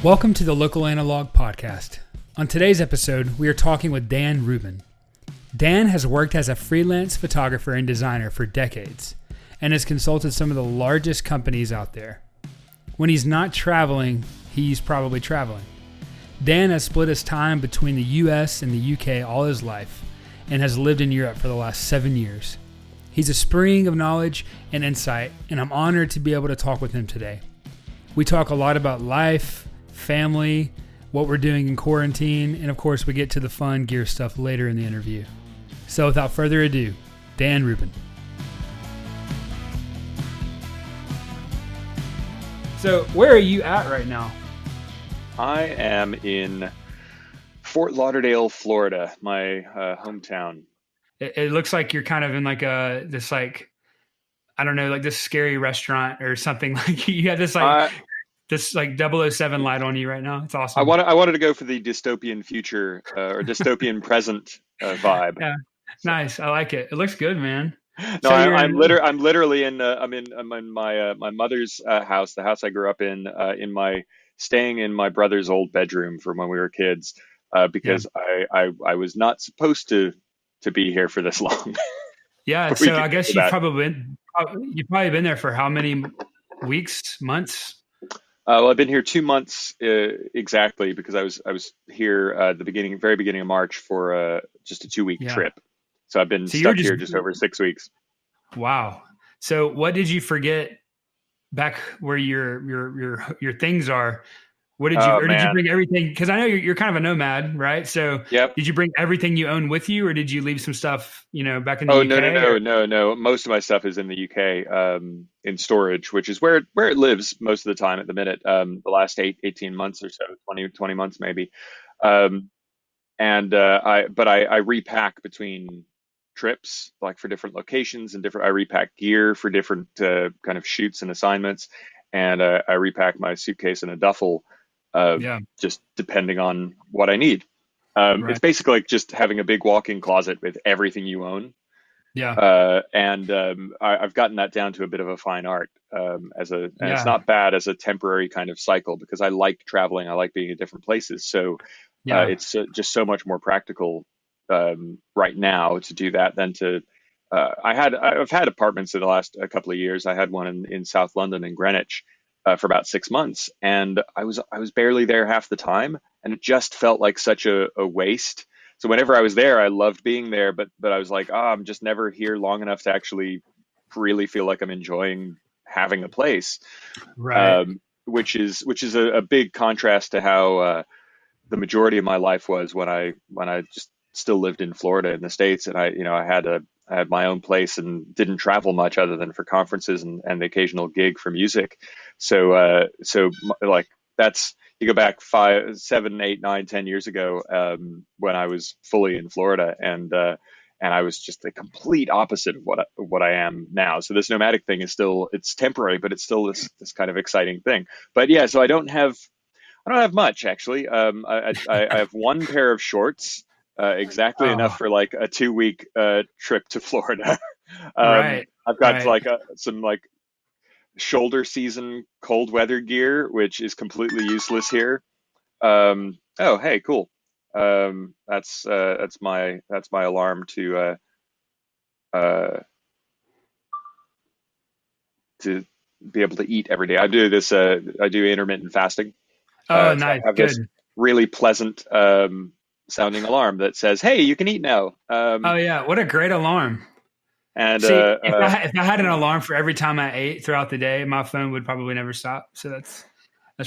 Welcome to the Local Analog Podcast. On today's episode, we are talking with Dan Rubin. Dan has worked as a freelance photographer and designer for decades and has consulted some of the largest companies out there. When he's not traveling, he's probably traveling. Dan has split his time between the US and the UK all his life and has lived in Europe for the last 7 years. He's a spring of knowledge and insight, and I'm honored to be able to talk with him today. We talk a lot about life, family, what we're doing in quarantine, and of course we get to the fun gear stuff later in the interview. So without further ado, Dan Rubin. So where are you at right now? I am in Fort Lauderdale, Florida, my hometown. It looks like you're kind of in like this scary restaurant or something. Like you have this this 007 light on you right now. It's awesome. I wanted to go for the dystopian future or dystopian present vibe. Yeah, nice. I like it. It looks good, man. No, So I'm literally in my mother's house, the house I grew up in staying in my brother's old bedroom from when we were kids, because I was not supposed to be here for this long. Yeah, so I guess you've probably been there for how many weeks, months? Well, I've been here 2 months exactly, because I was here at the very beginning of March for just a 2-week trip. So I've been stuck here just over 6 weeks. Wow. So what did you forget back where your things are? What did you did you bring everything? Because I know you're kind of a nomad, right? So Did you bring everything you own with you, or did you leave some stuff, back in the UK? No. Most of my stuff is in the UK, in storage, which is where it lives most of the time at the minute. The last 18 months or so, 20 months maybe. I repack between trips, like for different locations and I repack gear for different kind of shoots and assignments, and I repack my suitcase in a duffel. Just depending on what I need. Right. It's basically like just having a big walk-in closet with everything you own. I've gotten that down to a bit of a fine art, it's not bad as a temporary kind of cycle, because I like traveling. I like being in different places. So it's just so much more practical right now to do that than to. I've had apartments in the last couple of years. I had one in South London in Greenwich for about 6 months, and I was barely there half the time, and it just felt like such a waste. So whenever I was there, I loved being there, but I was like, I'm just never here long enough to actually really feel like I'm enjoying having a place. Right. Which is a big contrast to how the majority of my life was when I just still lived in Florida in the States, and I had my own place and didn't travel much other than for conferences and the occasional gig for music. So like that's, you go back 5, 7, 8, 9, 10 years ago, when I was fully in Florida, and I was just the complete opposite of what I am now. So this nomadic thing it's temporary, but it's still this kind of exciting thing. But yeah, so I don't have much actually. I have one pair of shorts. Exactly enough for like a 2-week trip to Florida. Right. I've got some shoulder season cold weather gear, which is completely useless here. Oh, hey, cool. That's my alarm to be able to eat every day. I do this. I do intermittent fasting. Oh, So nice. I have Good. this really pleasant sounding alarm that says, "Hey, you can eat now." Oh yeah, what a great alarm! And See, if I had an alarm for every time I ate throughout the day, my phone would probably never stop. So that's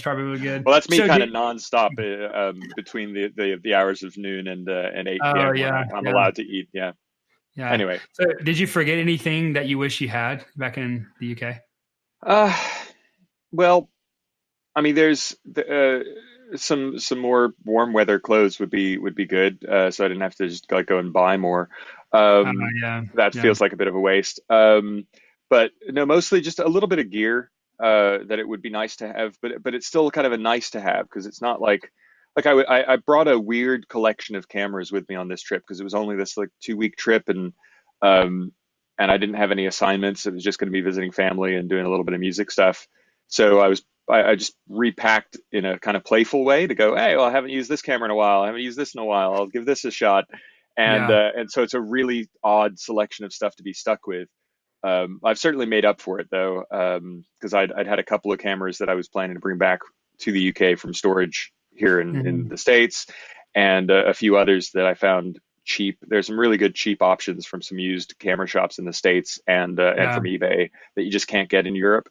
probably good. Well, that's me kind of nonstop between the hours of noon and 8 p.m. when I'm allowed to eat. Yeah. Anyway, so did you forget anything that you wish you had back in the UK? Well, I mean, there's some more warm weather clothes would be good, so I didn't have to just go and buy more. That feels like a bit of a waste. But no, mostly just a little bit of gear that it would be nice to have, but it's still kind of a nice to have, because it's not like I brought a weird collection of cameras with me on this trip, because it was only this 2-week trip, and I didn't have any assignments. It was just going to be visiting family and doing a little bit of music stuff. So I was I just repacked in a kind of playful way to go, hey, well, I haven't used this camera in a while. I haven't used this in a while. I'll give this a shot. Yeah. And so it's a really odd selection of stuff to be stuck with. I've certainly made up for it though, because I'd had a couple of cameras that I was planning to bring back to the UK from storage here in Mhm. the States, and a few others that I found cheap. There's some really good cheap options from some used camera shops in the States and Yeah. from eBay that you just can't get in Europe.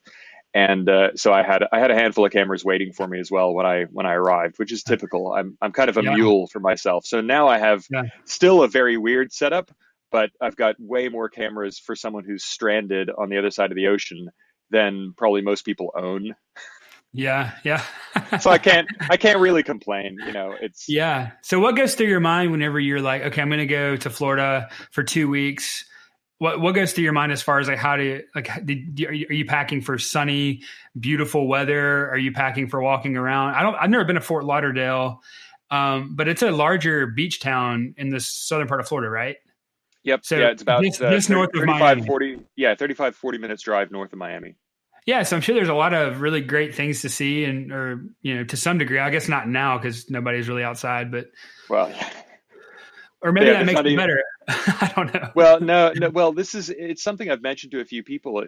And so I had a handful of cameras waiting for me as well when I arrived, which is typical. I'm kind of a Yeah. mule for myself. So now I have Yeah. still a very weird setup, but I've got way more cameras for someone who's stranded on the other side of the ocean than probably most people own. Yeah. Yeah. So I can't really complain. You know, it's Yeah. So what goes through your mind whenever you're like, okay, I'm going to go to Florida for 2 weeks? What goes through your mind as far as like how do you like are you packing for sunny, beautiful weather? Are you packing for walking around? I've never been to Fort Lauderdale, but it's a larger beach town in the southern part of Florida, right? yep, So yeah, it's about just 30, north of 35, Miami. 40, yeah, 35, 40 minutes drive north of Miami. Yeah, so I'm sure there's a lot of really great things to see, and or to some degree. I guess not now because nobody's really outside, but Well, yeah, or maybe yeah, that there's makes not it even. better. I don't know. Well, no, no. Well, it's something I've mentioned to a few people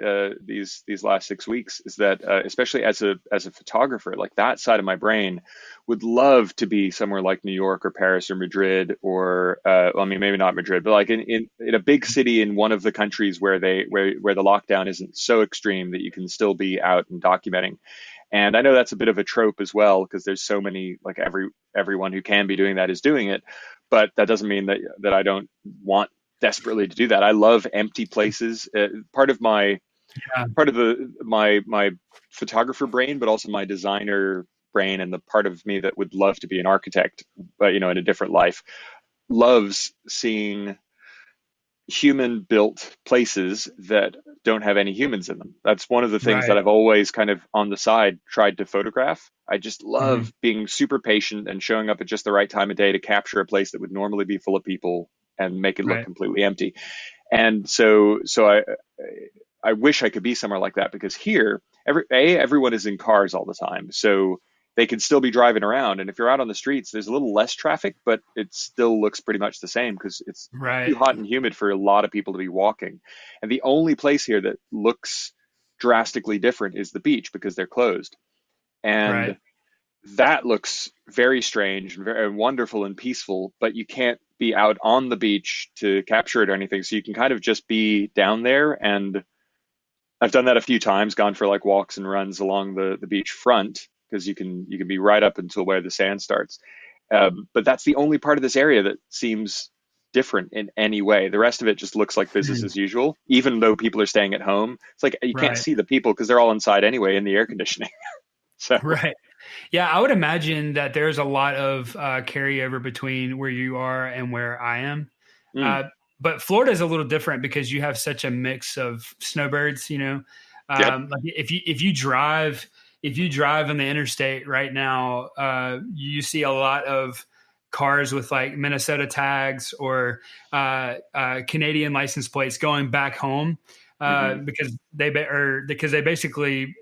these last 6 weeks is that especially as a photographer, like that side of my brain would love to be somewhere like New York or Paris or Madrid or well, I mean maybe not Madrid, but like in a big city in one of the countries where the lockdown isn't so extreme that you can still be out and documenting. And I know that's a bit of a trope as well because there's so many like everyone who can be doing that is doing it, but that doesn't mean that I don't want desperately to do that. I love empty places. Yeah, Part of my photographer brain, but also my designer brain, and the part of me that would love to be an architect, but in a different life, loves seeing human built places that don't have any humans in them. That's one of the things that right. I've always kind of on the side tried to photograph. I just Mhm. love being super patient and showing up at just the right time of day to capture a place that would normally be full of people and make it look Right. completely empty. And so I wish I could be somewhere like that because here everyone is in cars all the time. So they can still be driving around. And if you're out on the streets, there's a little less traffic, but it still looks pretty much the same because it's too Right. hot and humid for a lot of people to be walking. And the only place here that looks drastically different is the beach because they're closed. Right. And that looks very strange and very wonderful and peaceful, but you can't be out on the beach to capture it or anything. So you can kind of just be down there. And I've done that a few times, gone for like walks and runs along the beach front because you can be right up until where the sand starts. But that's the only part of this area that seems different in any way. The rest of it just looks like business Mhm. as usual, even though people are staying at home. It's like you can't Right. see the people because they're all inside anyway in the air conditioning. So, Right. Yeah, I would imagine that there's a lot of carryover between where you are and where I am. mm, Uh, but Florida is a little different because you have such a mix of snowbirds. yep. Like if you drive on the interstate right now, you see a lot of cars with like Minnesota tags or Canadian license plates going back home Hmm. because they basically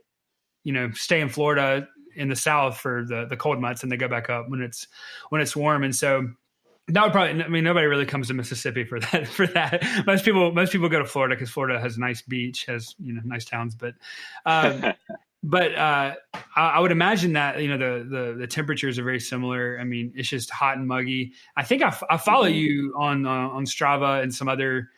stay in Florida in the South for the cold months and they go back up when it's warm. And so that would probably, I mean, nobody really comes to Mississippi for that, most people go to Florida because Florida has a nice beach, has, nice towns, um, but I would imagine that, the temperatures are very similar. I mean, it's just hot and muggy. I think I follow Hmm. you on Strava and some other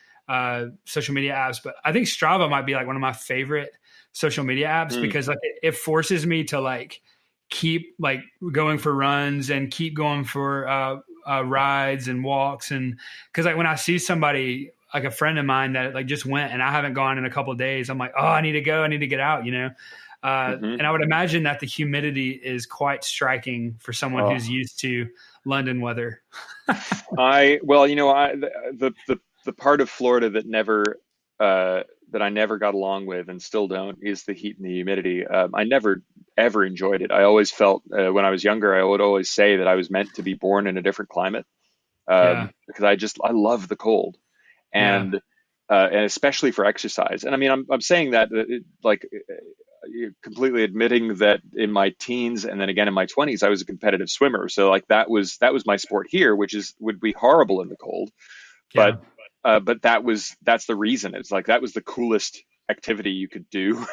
social media apps, but I think Strava might be like one of my favorite social media apps Mm. because like it forces me to like keep like going for runs and keep going for rides and walks. And because like when I see somebody like a friend of mine that like just went and I haven't gone in a couple of days, I'm like, oh, I need to go, I need to get out. Hmm. And I would imagine that the humidity is quite striking for someone Oh, who's used to London weather. well, the part of Florida that I never got along with and still don't is the heat and the humidity. I never ever enjoyed it. I always felt when I was younger, I would always say that I was meant to be born in a different climate Yeah. because I love the cold Yeah. and especially for exercise. And I mean, I'm saying that like completely admitting that in my teens and then again in my 20s, I was a competitive swimmer. So like that was my sport here, which would be horrible in the cold. But Yeah. that's the reason. It's like that was the coolest activity you could do.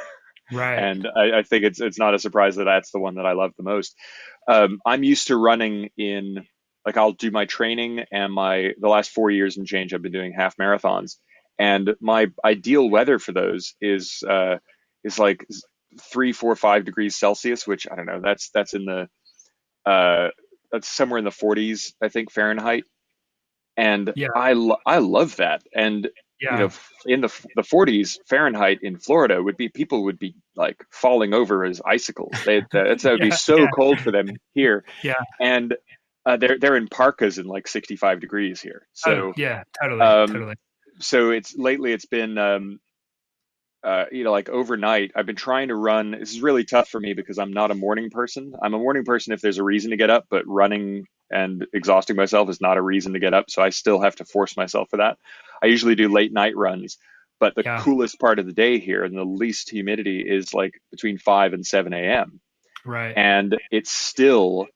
Right. And I think it's not a surprise that that's the one that I love the most. I'm used to running in, like, I'll do my training and the last 4 years and change I've been doing half marathons, and my ideal weather for those is like 3, 4, 5 degrees Celsius, which I don't know, that's in the uh, that's somewhere in the 40s, I think, Fahrenheit. And Yeah. I love that. And Yeah. in the 40s Fahrenheit in Florida people would be like falling over as icicles. That would be Yeah. so Yeah. cold for them here. Yeah. And they're in parkas in like 65 degrees here. Oh, So yeah. Totally. um, Totally. it's been like overnight, I've been trying to run. This is really tough for me because I'm not a morning person. I'm a morning person if there's a reason to get up, but running and exhausting myself is not a reason to get up. So I still have to force myself for that. I usually do late night runs, but the Yeah. coolest part of the day here and the least humidity is like between 5 and 7 a.m. Right. And it still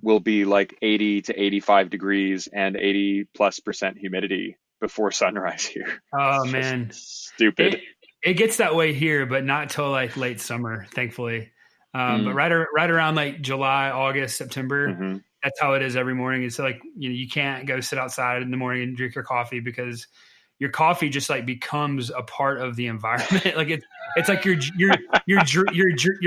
will be like 80 to 85 degrees and 80+% humidity before sunrise here. Oh It's just man. stupid. It gets that way here, but not till like late summer, thankfully. But Mm, right around like July, August, September, hmm that's how it is every morning. It's like, you can't go sit outside in the morning and drink your coffee because your coffee just like becomes a part of the environment. Like it's like you're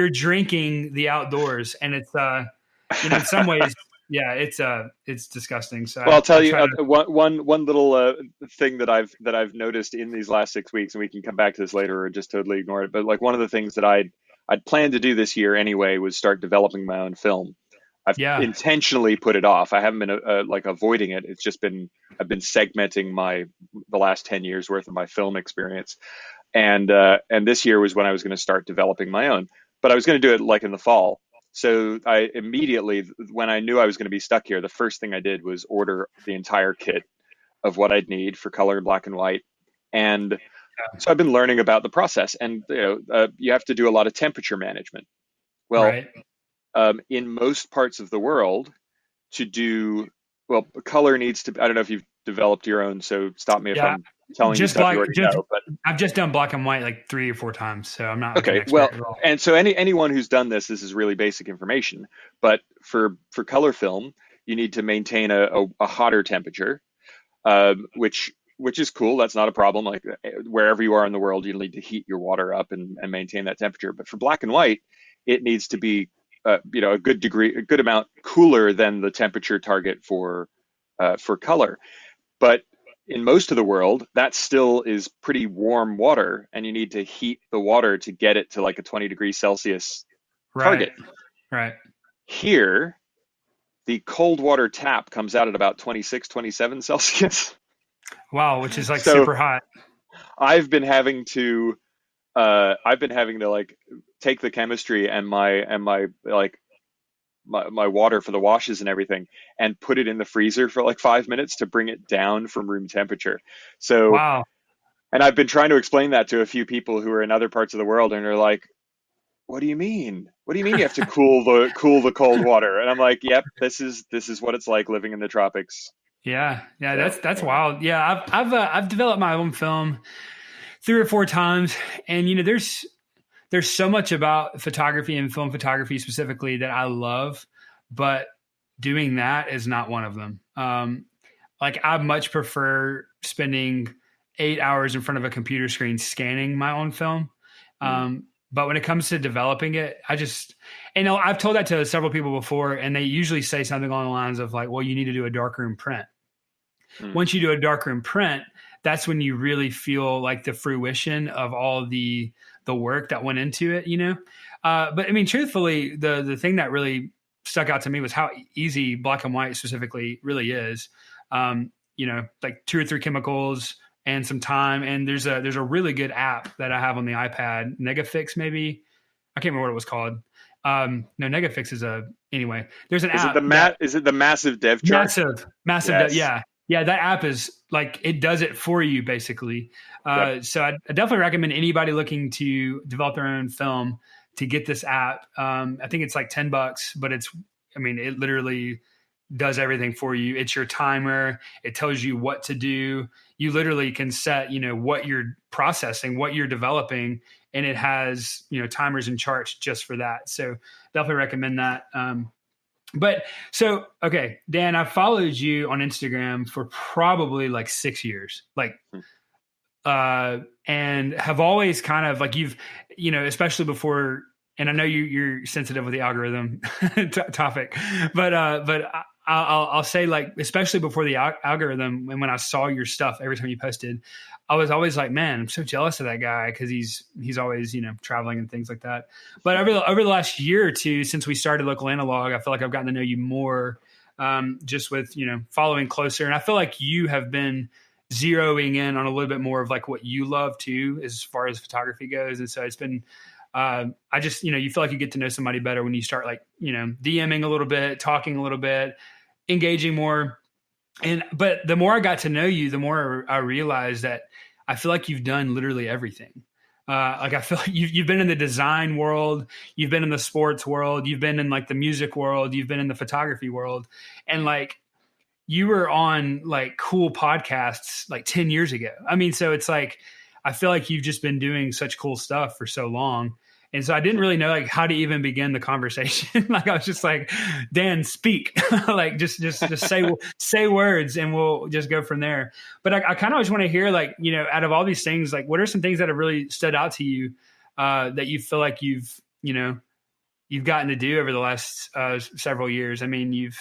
drinking the outdoors, and it's in some ways, yeah, it's disgusting. So Well, I'll tell I you try to, one little thing that I've noticed in these last 6 weeks, and we can come back to this later or just totally ignore it. But like one of the things that I'd planned to do this year anyway was start developing my own film. I've yeah, intentionally put it off. I haven't been like avoiding it. It's just been I've been segmenting the last 10 years worth of my film experience, and this year was when I was going to start developing my own. But I was going to do it like in the fall. So I immediately, when I knew I was going to be stuck here, the first thing I did was order the entire kit of what I'd need for color and black and white. And so I've been learning about the process, and you have to do a lot of temperature management. Well, right. in most parts of the world, to do well, color needs to. I don't know if you've developed your own, so stop me if Yeah, I'm telling you stuff you already know. But I've just done black and white like 3 or 4 times, so I'm not like an okay, expert well, at all. and so anyone who's done this is really basic information. But for color film, you need to maintain a hotter temperature, which is cool. That's not a problem. Like wherever you are in the world, you need to heat your water up and maintain that temperature. But for black and white, it needs to be a a good amount cooler than the temperature target for color. But in most of the world, that still is pretty warm water, and you need to heat the water to get it to like a 20 degrees Celsius Right, target. right. Here, the cold water tap comes out at about 26, 27 Celsius. Wow, which is like So super hot. I've been having to like take the chemistry and my like my water for the washes and everything and put it in the freezer for like 5 minutes to bring it down from room temperature. So, Wow. and I've been trying to explain that to a few people who are in other parts of the world, and they're like, "What do you mean? What do you mean you have to cool the cold water?" And I'm like, "Yep, this is what it's like living in the tropics." Yeah, yeah, So that's anyway. wild. Yeah, I've developed my own film 3 or 4 times, and there's so much about photography and film photography specifically that I love, but doing that is not one of them. Like I much prefer spending 8 hours in front of a computer screen scanning my own film. Mm, But when it comes to developing it, I've told that to several people before, and they usually say something along the lines of like, well, you need to do a darkroom print. mm, Once you do a darkroom print, that's when you really feel like the fruition of all the work that went into it, But I mean, truthfully, the thing that really stuck out to me was how easy black and white specifically really is. Like 2 or 3 chemicals and some time. And there's a really good app that I have on the iPad, Negafix maybe. I can't remember what it was called. No, Negafix is anyway. There's an Is it app that is it the massive dev chart? massive, Yes. yeah. Yeah, that app is like it does it for you basically. Yep. So I definitely recommend anybody looking to develop their own film to get this app. I think it's like $10, but I mean, it literally does everything for you. It's your timer. It tells you what to do. You literally can set, what you're processing, what you're developing, and it has, timers and charts just for that. So definitely recommend that. But so, okay, Dan, I followed you on Instagram for probably like 6 years, and have always kind of like especially before, and I know you're sensitive with the algorithm topic, but I'll say like, especially before the algorithm, and when I saw your stuff every time you posted, I was always like, man, I'm so jealous of that guy because he's always traveling and things like that. But over the last year or two since we started Local Analog, I feel like I've gotten to know you more, just with following closer, and I feel like you have been zeroing in on a little bit more of like what you love too, as far as photography goes, and so it's been. I just, you feel like you get to know somebody better when you start like, DMing a little bit, talking a little bit, engaging more. But the more I got to know you, the more I realized that I feel like you've done literally everything. Like I feel like you've been in the design world, you've been in the sports world, you've been in like the music world, you've been in the photography world, and like you were on like cool podcasts like 10 years ago. I mean, so it's like I feel like you've just been doing such cool stuff for so long. And so I didn't really know like how to even begin the conversation. Like I was just like, Dan, speak. Like just say words and we'll just go from there. But I kind of just want to hear like, out of all these things, like what are some things that have really stood out to you that you feel like you've gotten to do over the last several years? I mean,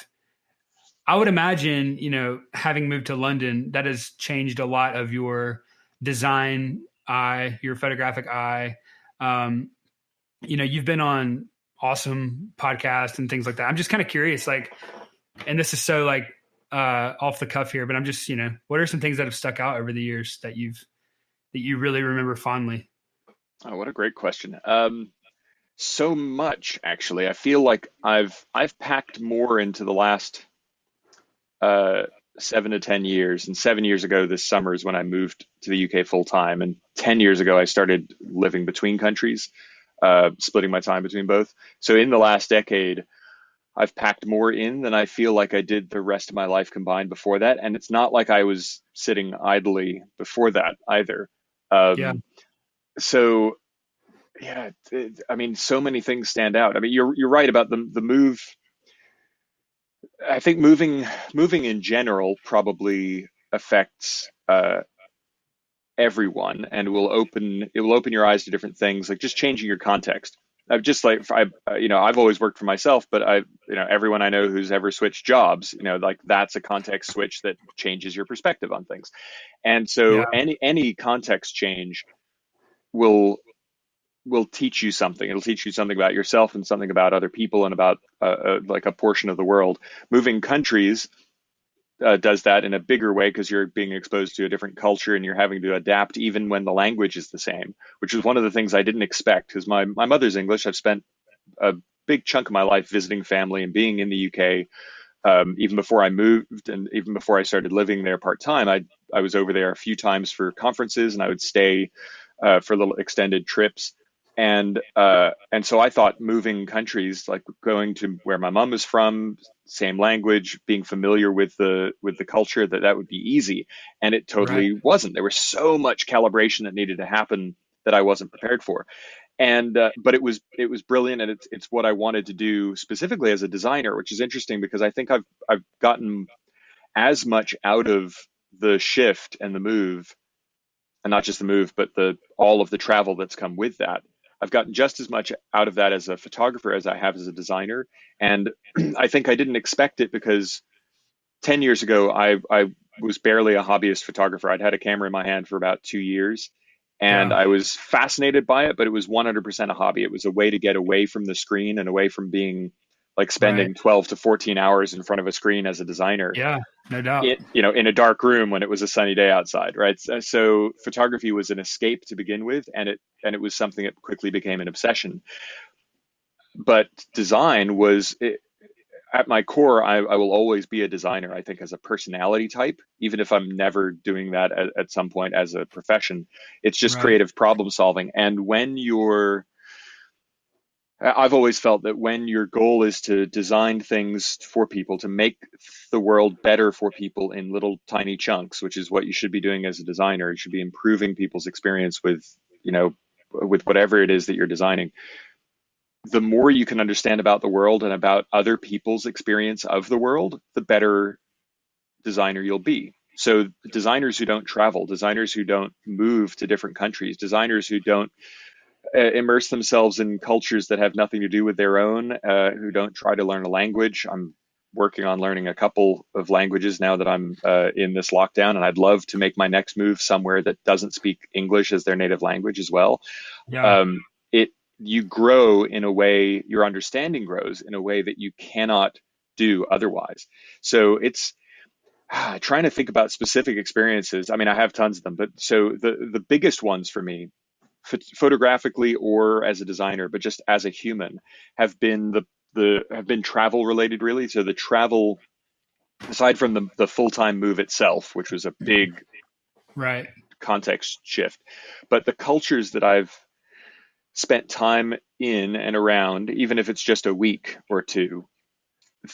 I would imagine, having moved to London, that has changed a lot of your design eye, your photographic eye. You've been on awesome podcasts and things like that. I'm just kind of curious, like, and this is so like off the cuff here, but I'm just, what are some things that have stuck out over the years that you really remember fondly? Oh, what a great question. So much actually. I feel like I've packed more into the last uh, 7 to 10 years. And 7 years ago this summer is when I moved to the UK full time. And 10 years ago I started living between countries, splitting my time between both. So in the last decade, I've packed more in than I feel like I did the rest of my life combined before that. And it's not like I was sitting idly before that either. Yeah. Um, so yeah, I mean, so many things stand out. I mean, you're right about the move. I think moving in general probably affects everyone, and it will open your eyes to different things, like just changing your context. I've just like I've always worked for myself, but everyone I know who's ever switched jobs, like that's a context switch that changes your perspective on things. And so Yeah. any context change will will teach you something. It'll teach you something about yourself and something about other people and about like a portion of the world. Moving countries does that in a bigger way because you're being exposed to a different culture and you're having to adapt even when the language is the same, which is one of the things I didn't expect because my mother's English. I've spent a big chunk of my life visiting family and being in the UK. Even before I moved and even before I started living there part time, I was over there a few times for conferences and I would stay for little extended trips. And so I thought moving countries, like going to where my mom is from, same language, being familiar with the culture, that would be easy. And it Right. totally wasn't. There was so much calibration that needed to happen that I wasn't prepared for. And but it was brilliant, and it's what I wanted to do specifically as a designer, which is interesting because I think I've gotten as much out of the shift and the move, and not just the move, but the all of the travel that's come with that. I've gotten just as much out of that as a photographer as I have as a designer, and I think I didn't expect it because 10 years ago I was barely a hobbyist photographer. I'd had a camera in my hand for about 2 years, and Yeah. I was fascinated by it, but it was 100% a hobby. It was a way to get away from the screen and away from being like Right. spending 12 to 14 hours in front of a screen as a designer Yeah. No doubt. in a dark room when it was a sunny day outside, right? So photography was an escape to begin with, and it was something that quickly became an obsession. But design was at my core, I will always be a designer, I think, as a personality type, even if I'm never doing that at some point as a profession. It's just Right. creative problem solving. And when I've always felt that when your goal is to design things for people, to make the world better for people in little tiny chunks, which is what you should be doing as a designer, you should be improving people's experience with, with whatever it is that you're designing. The more you can understand about the world and about other people's experience of the world, the better designer you'll be. So designers who don't travel, designers who don't move to different countries, designers who don't immerse themselves in cultures that have nothing to do with their own, who don't try to learn a language. I'm working on learning a couple of languages now that I'm in this lockdown, and I'd love to make my next move somewhere that doesn't speak English as their native language as well. Yeah. It You grow in a way, your understanding grows in a way that you cannot do otherwise. So it's trying to think about specific experiences. I mean, I have tons of them, but so the biggest ones for me, photographically or as a designer, but just as a human, have been the have been travel related, really. So the travel, aside from the full-time move itself, which was a big Right. context shift, but the cultures that I've spent time in and around, even if it's just a week or two,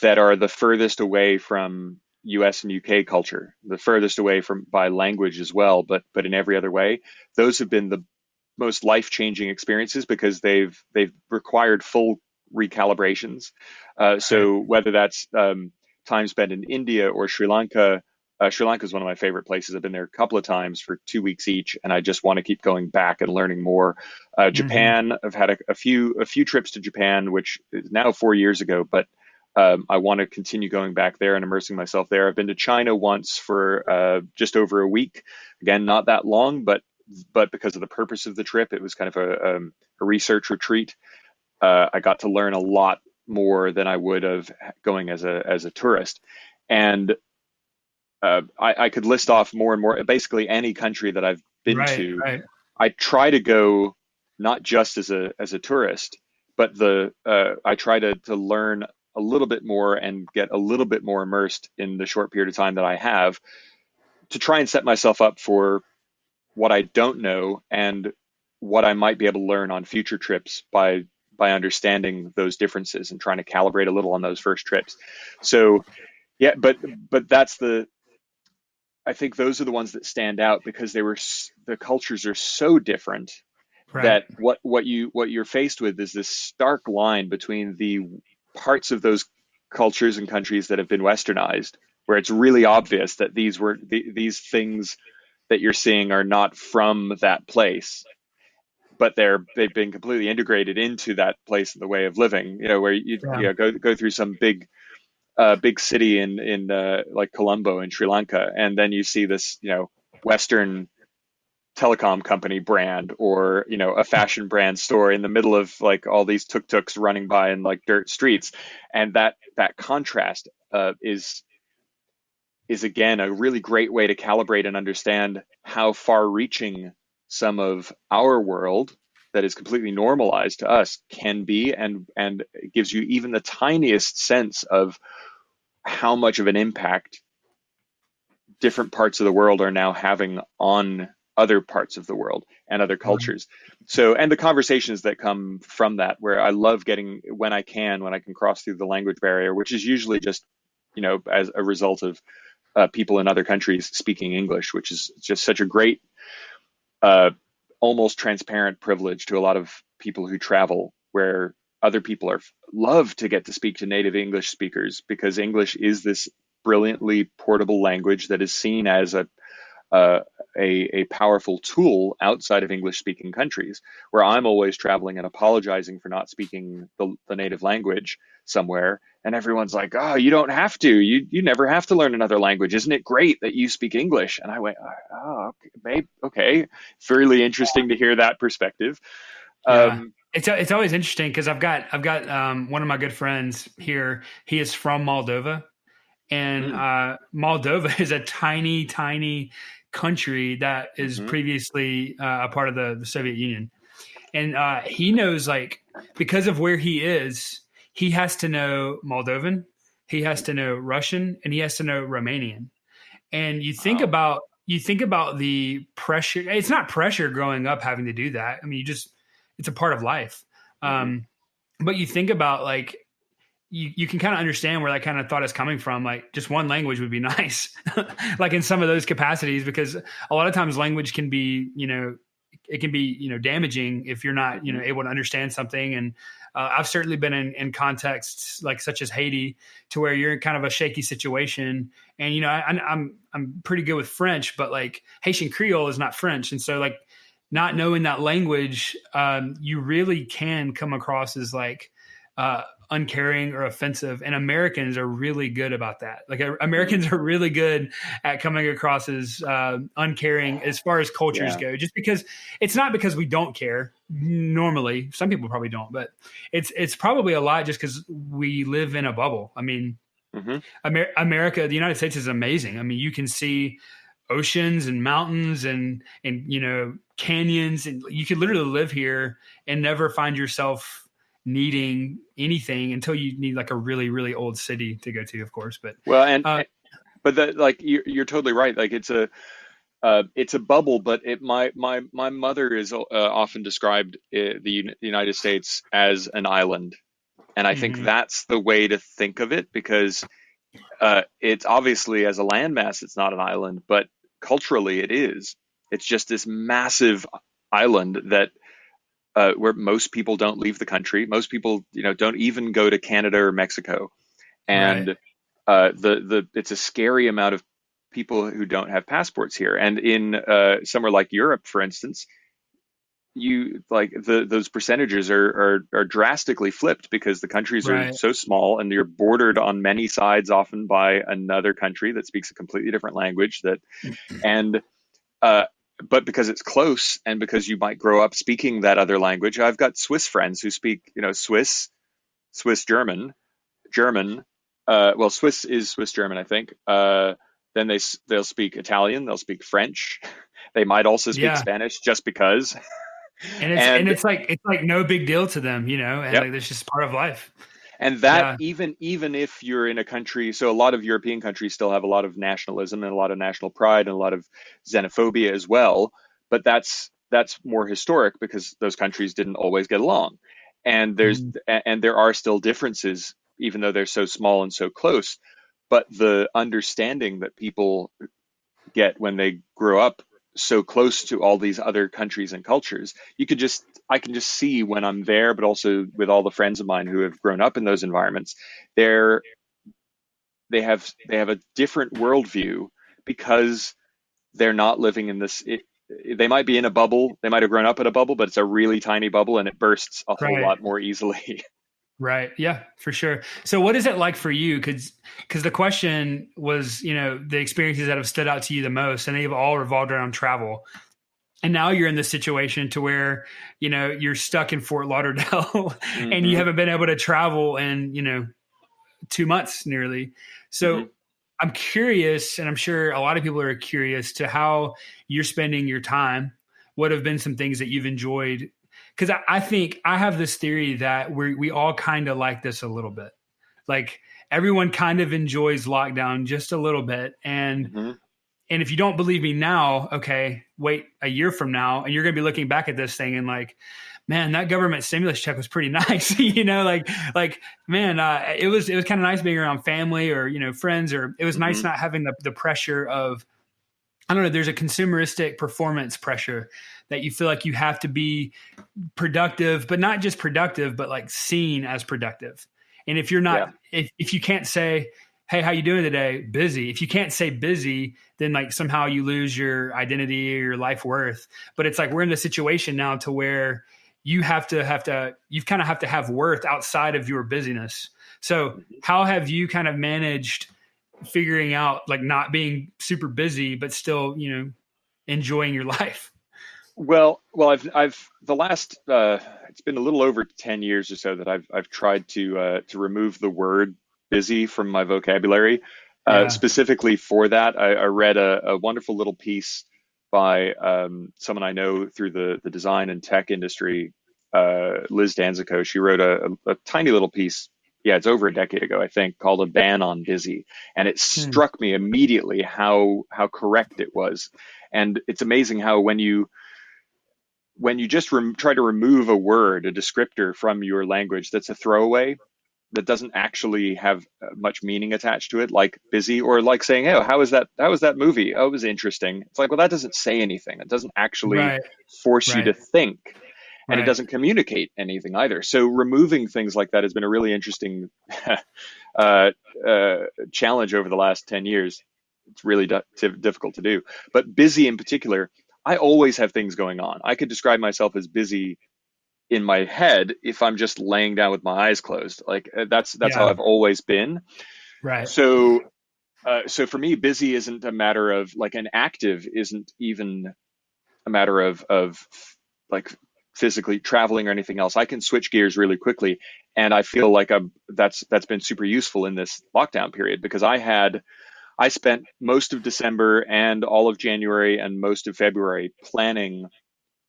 that are the furthest away from US and UK culture, the furthest away from by language as well, but in every other way, those have been the most life-changing experiences because they've required full recalibrations. Right. So whether that's time spent in India or Sri Lanka, Sri Lanka is one of my favorite places. I've been there a couple of times for 2 weeks each, and I just want to keep going back and learning more. Hmm. Japan, I've had a few trips to Japan, which is now 4 years ago, but I want to continue going back there and immersing myself there. I've been to China once for just over a week. Again, not that long, but because of the purpose of the trip, it was kind of a research retreat. I got to learn a lot more than I would have going as a tourist, and I could list off more and more. Basically, any country that I've been Right. to, Right. I try to go not just as a tourist, but I try to learn a little bit more and get a little bit more immersed in the short period of time that I have to try and set myself up for what I don't know and what I might be able to learn on future trips by understanding those differences and trying to calibrate a little on those first trips. So yeah, but that's I think those are the ones that stand out because the cultures are so different Right. that what you're faced with is this stark line between the parts of those cultures and countries that have been westernized, where it's really obvious that these things that you're seeing are not from that place, but they've been completely integrated into that place and the way of living. Where Yeah. go through some big city in like Colombo in Sri Lanka, and then you see this Western telecom company brand or a fashion brand store in the middle of like all these tuk-tuks running by in like dirt streets, and that contrast is again a really great way to calibrate and understand how far-reaching some of our world that is completely normalized to us can be, and it gives you even the tiniest sense of how much of an impact different parts of the world are now having on other parts of the world and other Right. cultures. So, and the conversations that come from that, where I love getting when I can cross through the language barrier, which is usually just as a result of people in other countries speaking English, which is just such a great, uh, almost transparent privilege to a lot of people who travel, where other people are love to get to speak to native English speakers because English is this brilliantly portable language that is seen as uh, a powerful tool outside of English speaking countries, where I'm always traveling and apologizing for not speaking the native language somewhere. And everyone's like, oh, you don't have to. You never have to learn another language. Isn't it great that you speak English? And I went, oh, okay, babe, okay. It's really interesting to hear that perspective. Yeah. Um, It's always interesting because I've got one of my good friends here. He is from Moldova, and mm, Moldova is a tiny, tiny country that is hmm previously a part of the Soviet Union. And he knows, like, because of where he is, he has to know Moldovan, he has to know Russian, and he has to know Romanian. And Wow. you think about the pressure. It's not pressure growing up having to do that. I mean, it's a part of life. Hmm. But you think about like you can kind of understand where that kind of thought is coming from. Like just one language would be nice, like in some of those capacities, because a lot of times language can be, it can be, damaging if you're not, Hmm. able to understand something. And I've certainly been in contexts like such as Haiti, to where you're in kind of a shaky situation. And, I'm pretty good with French, but like Haitian Creole is not French. And so like not knowing that language, you really can come across as like, uncaring or offensive. And Americans are really good about that. Like Hmm. Americans are really good at coming across as uncaring as far as cultures Yeah. go, just because it's not because we don't care normally. Some people probably don't, but it's probably a lot just because we live in a bubble. I mean, Hmm. America, the United States is amazing. I mean, you can see oceans and mountains and canyons, and you could literally live here and never find yourself needing anything until you need like a really really old city to go to, of course. But Well, uh, but that, like, you're totally right. Like, it's a bubble, but my mother is often described the United States as an island, and I think mhm, that's the way to think of it, because it's obviously, as a landmass, it's not an island, but culturally it is. It's just this massive island that where most people don't leave the country. Most people, don't even go to Canada or Mexico, right, and the it's a scary amount of people who don't have passports here. And in somewhere like Europe, for instance, you like those percentages are drastically flipped, because the countries are right, so small and you're bordered on many sides often by another country that speaks a completely different language, that and uh but because it's close, and because you might grow up speaking that other language. I've got Swiss friends who speak, Swiss German. Well, Swiss is Swiss German, I think. Then they'll speak Italian, they'll speak French, they might also speak yeah. Spanish just because. And it's and And it's like no big deal to them, and yep. like it's just part of life. And that, Yeah. even if you're in a country, so a lot of European countries still have a lot of nationalism and a lot of national pride and a lot of xenophobia as well, but that's more historic, because those countries didn't always get along, and Mhm. there are still differences, even though they're so small and so close. But the understanding that people get when they grow up so close to all these other countries and cultures, I can just see when I'm there, but also with all the friends of mine who have grown up in those environments, they're they have a different worldview, because they're not living in they might be in a bubble, they might have grown up in a bubble, but it's a really tiny bubble and it bursts a whole Right. lot more easily. Right. Yeah, for sure. So what is it like for you? Because the question was, the experiences that have stood out to you the most, and they've all revolved around travel. And now you're in this situation to where, you're stuck in Fort Lauderdale and you Hmm. haven't been able to travel in, 2 months nearly. So Hmm. I'm curious, and I'm sure a lot of people are curious to how you're spending your time. What have been some things that you've enjoyed? Because I think I have this theory that we all kind of like this a little bit. Like everyone kind of enjoys lockdown just a little bit, Hmm. and if you don't believe me now, okay, wait a year from now, and you're going to be looking back at this thing and like, man, that government stimulus check was pretty nice. Like, man, it was kind of nice being around family or friends, or it was nice Hmm. not having the pressure of, I don't know. There's a consumeristic performance pressure that you feel like you have to be productive, but not just productive, but like seen as productive. And if you're not, Yeah. if you can't say, "Hey, how you doing today?" Busy. If you can't say busy, then like somehow you lose your identity or your life worth. But it's like we're in the situation now to where you you kind of have to have worth outside of your busyness. So Mhm. how have you kind of managed figuring out like not being super busy, but still, enjoying your life? Well, I've the last it's been a little over 10 years or so that I've tried to remove the word busy from my vocabulary. Yeah. Specifically for that, I read a wonderful little piece by someone I know through the design and tech industry, Liz Danzico. She wrote a tiny little piece. yeah, it's over a decade ago, I think, called A Ban on Busy. And it Hmm. struck me immediately how correct it was. And it's amazing how when you just try to remove a word, a descriptor from your language that's a throwaway, that doesn't actually have much meaning attached to it, like busy, or like saying, "Oh, how was that movie? Oh, it was interesting." It's like, well, that doesn't say anything. It doesn't actually Right. force you Right. to think, and it Right. doesn't communicate anything either. So removing things like that has been a really interesting uh, uh, challenge over the last 10 years. It's really difficult to do, but busy in particular. I always have things going on. I could describe myself as busy in my head if I'm just laying down with my eyes closed. Like that's how Yeah. I've always been. Right. So so for me, busy isn't a matter of like an active isn't even a matter of like physically traveling or anything else. I can switch gears really quickly, and I feel like that's been super useful in this lockdown period because I spent most of December and all of January and most of February planning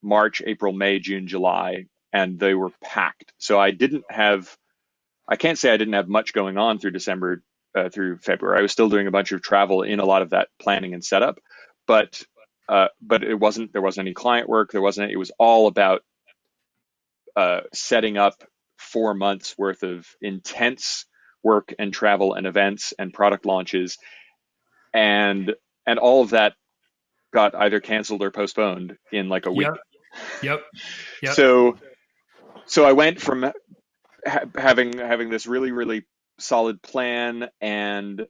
March, April, May, June, July, and they were packed. So I can't say I didn't have much going on through December through February. I was still doing a bunch of travel in a lot of that planning and setup, but there wasn't any client work. It was all about setting up 4 months worth of intense work and travel and events and product launches, and all of that got either canceled or postponed in like a Yep. week. Yep. Yep. So I went from having this really solid plan and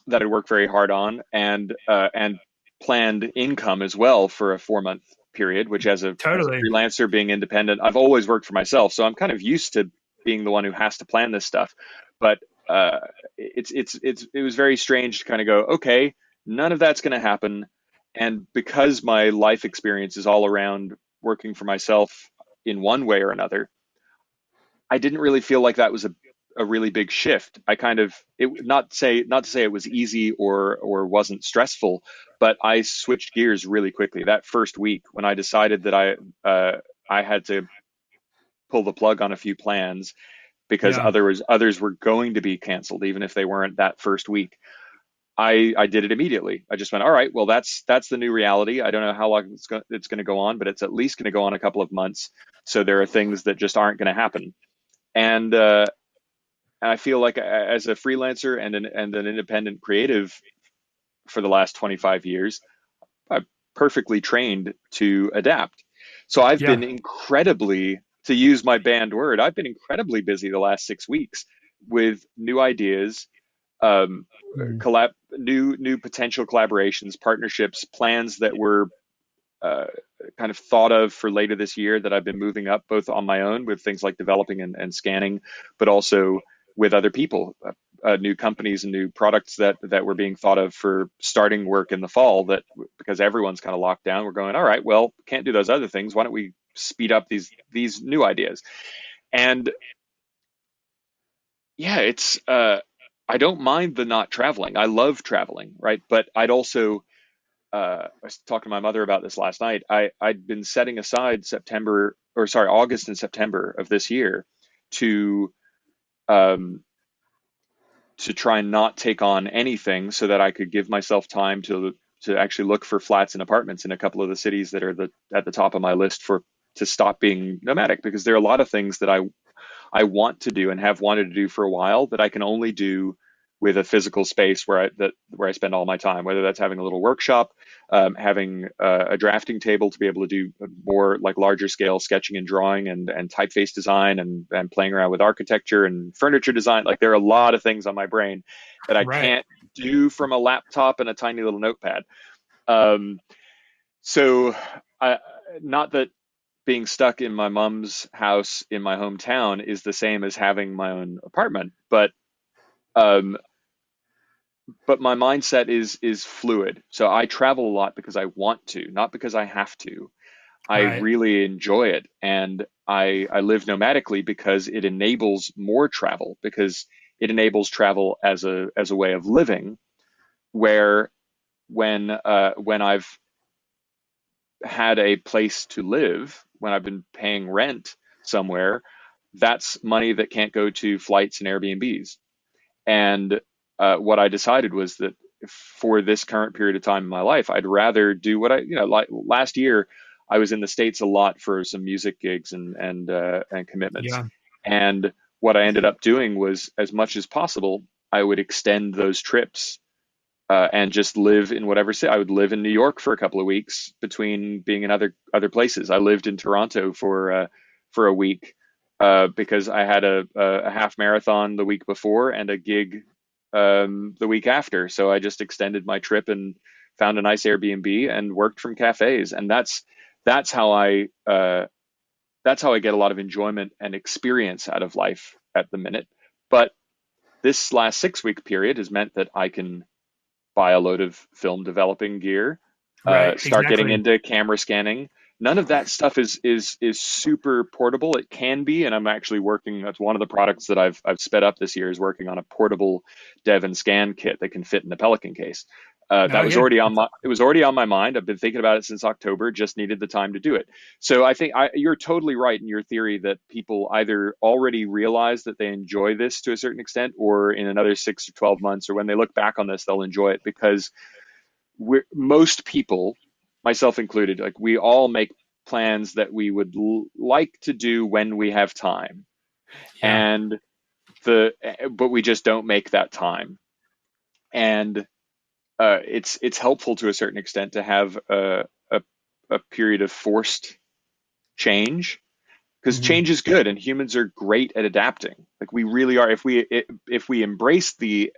that I worked very hard on, and planned income as well for a 4 month period, which as a Totally. freelancer being independent, I've always worked for myself, so I'm kind of used to being the one who has to plan this stuff. But it was very strange to kind of go, okay, none of that's going to happen, and because my life experience is all around working for myself in one way or another, I didn't really feel like that was a really big shift. I kind of it not to say it was easy or wasn't stressful, but I switched gears really quickly. That first week when I decided that I had to pull the plug on a few plans because Yeah. others were going to be canceled even if they weren't that first week. I did it immediately. I just went, all right, well that's the new reality. I don't know how long it's going to go on, but it's at least going to go on a couple of months. So there are things that just aren't going to happen. And I feel like as a freelancer and an independent creative for the last 25 years, I'm perfectly trained to adapt. So I've Yeah. been incredibly, to use my banned word, I've been incredibly busy the last 6 weeks with new ideas, um, Mm. new potential collaborations, partnerships, plans that were uh, kind of thought of for later this year that I've been moving up both on my own with things like developing and scanning, but also with other people, new companies and new products that were being thought of for starting work in the fall. That because everyone's kind of locked down, we're going, all right, well, can't do those other things. Why don't we speed up these new ideas? And yeah, it's I don't mind the not traveling. I love traveling, right? But I'd also I was talking to my mother about this last night. I'd been setting aside August and September of this year to um, try and not take on anything so that I could give myself time to actually look for flats and apartments in a couple of the cities that are at the top of my list for to stop being nomadic because there are a lot of things that I want to do and have wanted to do for a while that I can only do with a physical space where I spend all my time, whether that's having a little workshop, having a drafting table to be able to do more like larger scale sketching and drawing and typeface design and playing around with architecture and furniture design. Like there are a lot of things on my brain that I Right. can't do from a laptop and a tiny little notepad. Um, so I, not that being stuck in my mom's house in my hometown is the same as having my own apartment, um, but my mindset is fluid. So I travel a lot because I want to, not because I have to. I Right. really enjoy it, and I live nomadically because it enables more travel because it enables travel as a way of living. Where when I've had a place to live, when I've been paying rent somewhere, that's money that can't go to flights and Airbnbs. And what I decided was that for this current period of time in my life, I'd rather do what like last year, I was in the States a lot for some music gigs and commitments. Yeah. And what I ended up doing was, as much as possible, I would extend those trips and just live in whatever city. I would live in New York for a couple of weeks between being in other places. I lived in Toronto for a week because I had a half marathon the week before and a gig the week after. So I just extended my trip and found a nice Airbnb and worked from cafes. And that's how I get a lot of enjoyment and experience out of life at the minute. But this last 6 week period has meant that I can buy a load of film developing gear, Right. start getting Exactly. into camera scanning. None of that stuff is super portable. It can be, and I'm actually working. That's one of the products that I've sped up this year, is working on a portable dev and scan kit that can fit in the Pelican case. Oh That was yeah. already on my It was already on my mind. I've been thinking about it since October. Just needed the time to do it. So I think you're totally right in your theory that people either already realize that they enjoy this to a certain extent, or in another 6 to 12 months, or when they look back on this, they'll enjoy it because most people, myself included, like we all make plans that we would like to do when we have time, Yeah. and but we just don't make that time. And it's helpful to a certain extent to have a period of forced change, because Hmm. change is good and humans are great at adapting. Like we really are. If we embrace the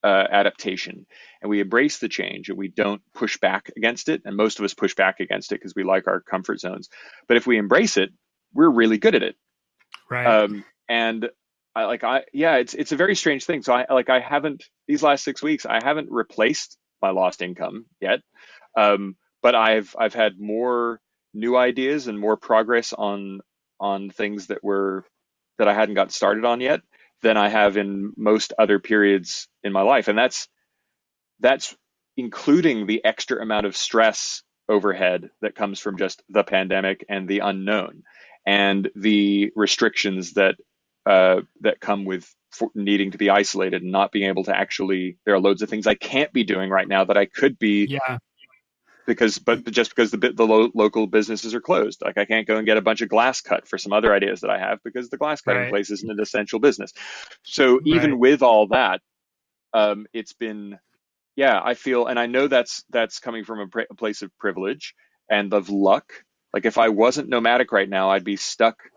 adaptation and we embrace the change and we don't push back against it, and most of us push back against it because we like our comfort zones, but if we embrace it, we're really good at it. Right. And yeah, it's a very strange thing. So I haven't, these last 6 weeks, I haven't replaced my lost income yet. But I've had more new ideas and more progress on things that I hadn't got started on yet than I have in most other periods in my life. And that's including the extra amount of stress overhead that comes from just the pandemic and the unknown and the restrictions that come with needing to be isolated and not being able to actually. There are loads of things I can't be doing right now that I could be, Yeah. but just because the local businesses are closed. Like I can't go and get a bunch of glass cut for some other ideas that I have because the glass cutting Right. place isn't an essential business. So Right. even with all that, it's been, yeah, I feel, and I know that's coming from a place of privilege and of luck. Like if I wasn't nomadic right now, I'd be stuck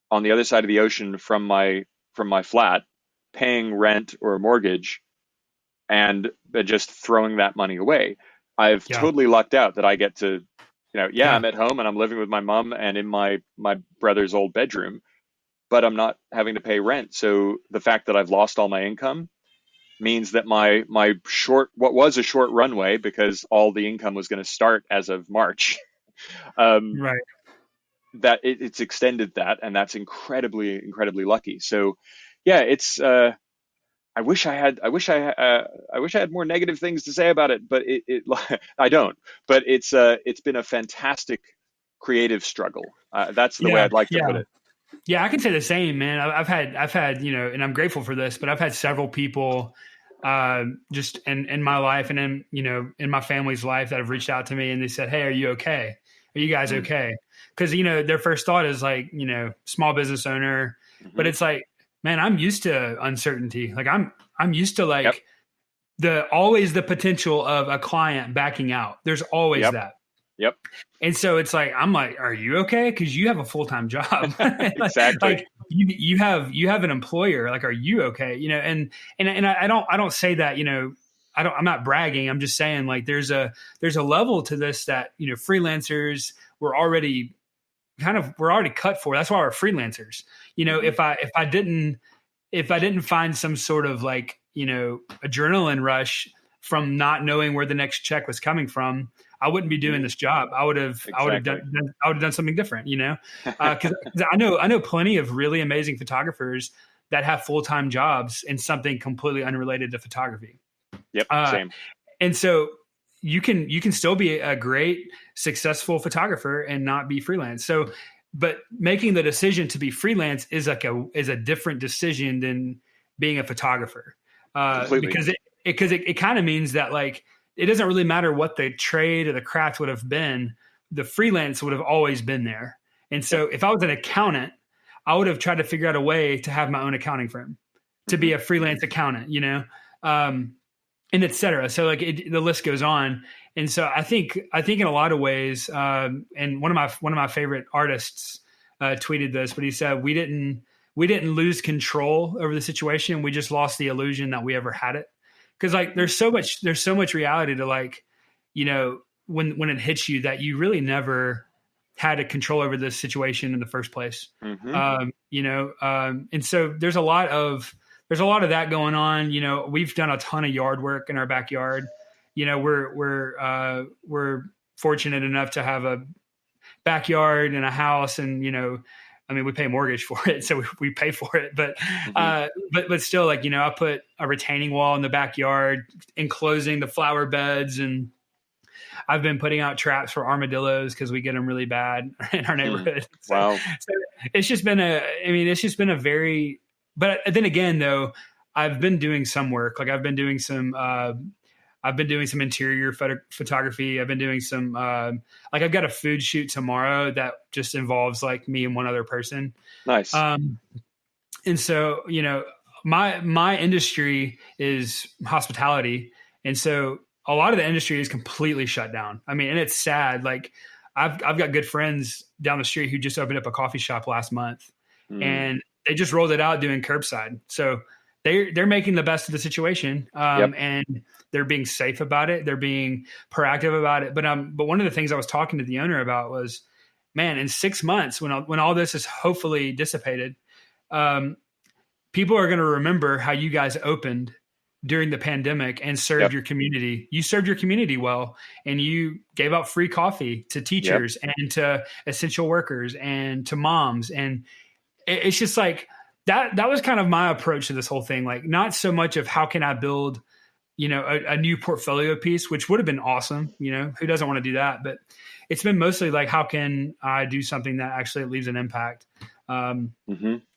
on the other side of the ocean from my flat, paying rent or a mortgage, and just throwing that money away. I've Yeah. totally lucked out that I get to, yeah, Yeah. I'm at home and I'm living with my mom and in my brother's old bedroom, but I'm not having to pay rent. So the fact that I've lost all my income means that my what was a short runway, because all the income was going to start as of March, um, Right. that it's extended that, and that's incredibly lucky. So yeah, it's I wish I had more negative things to say about it, but it I don't. But it's been a fantastic creative struggle. That's the way Yeah. I'd like to put Yeah. it. Yeah, I can say the same, man. I've had, and I'm grateful for this, but I've had several people, just in my life and in my family's life that have reached out to me and they said, "Hey, are you okay? Are you guys Mm, okay?" Because their first thought is like, small business owner, but hmm. it's like, man, I'm used to uncertainty. Like I'm used to Yep. like always the potential of a client backing out. There's always Yep. that. Yep. And so it's like, I'm like, are you okay? Because you have a full time job. Exactly. Like you have an employer. Like, are you okay? And I don't say that. I'm not bragging. I'm just saying like there's a level to this that freelancers we're already cut for. That's why we're freelancers. Hmm. If I didn't find some sort of like adrenaline rush from not knowing where the next check was coming from, I wouldn't be doing Hmm. this job. I would have Exactly. done something different, because I know plenty of really amazing photographers that have full time jobs in something completely unrelated to photography. Yep. Uh, Same. and so you can still be a great successful photographer and not be freelance. So but making the decision to be freelance is a different decision than being a photographer. Completely. Because it kind of means that like, it doesn't really matter what the trade or the craft would have been. The freelance would have always been there. And so if I was an accountant, I would have tried to figure out a way to have my own accounting firm, to be a freelance accountant, and et cetera. So like the list goes on. And so I think in a lot of ways, and one of my favorite artists tweeted this, but he said, we didn't lose control over the situation. We just lost the illusion that we ever had it. Cause like, there's so much reality to like, when it hits you that you really never had a control over this situation in the first place. And so there's a lot of that going on. We've done a ton of yard work in our backyard. We're fortunate enough to have a backyard and a house, and we pay mortgage for it, so we pay for it. But still, like I put a retaining wall in the backyard, enclosing the flower beds, and I've been putting out traps for armadillos because we get them really bad in our neighborhood. Wow. So it's just been a very. But then again, though, I've been doing some work. Like I've been doing some interior photography. I've been doing some, like I've got a food shoot tomorrow that just involves like me and one other person. Nice. And so, my industry is hospitality. And so a lot of the industry is completely shut down. And it's sad. Like I've got good friends down the street who just opened up a coffee shop last month and they just rolled it out doing curbside. So they're making the best of the situation. And they're being safe about it. They're being proactive about it. But one of the things I was talking to the owner about was, man, in 6 months, when all this is hopefully dissipated, people are going to remember how you guys opened during the pandemic and served your community. You served your community well, and you gave out free coffee to teachers and to essential workers and to moms. And it's just like that was kind of my approach to this whole thing. Like, not so much of how can I build, a new portfolio piece, which would have been awesome. Who doesn't want to do that? But it's been mostly like, how can I do something that actually leaves an impact? And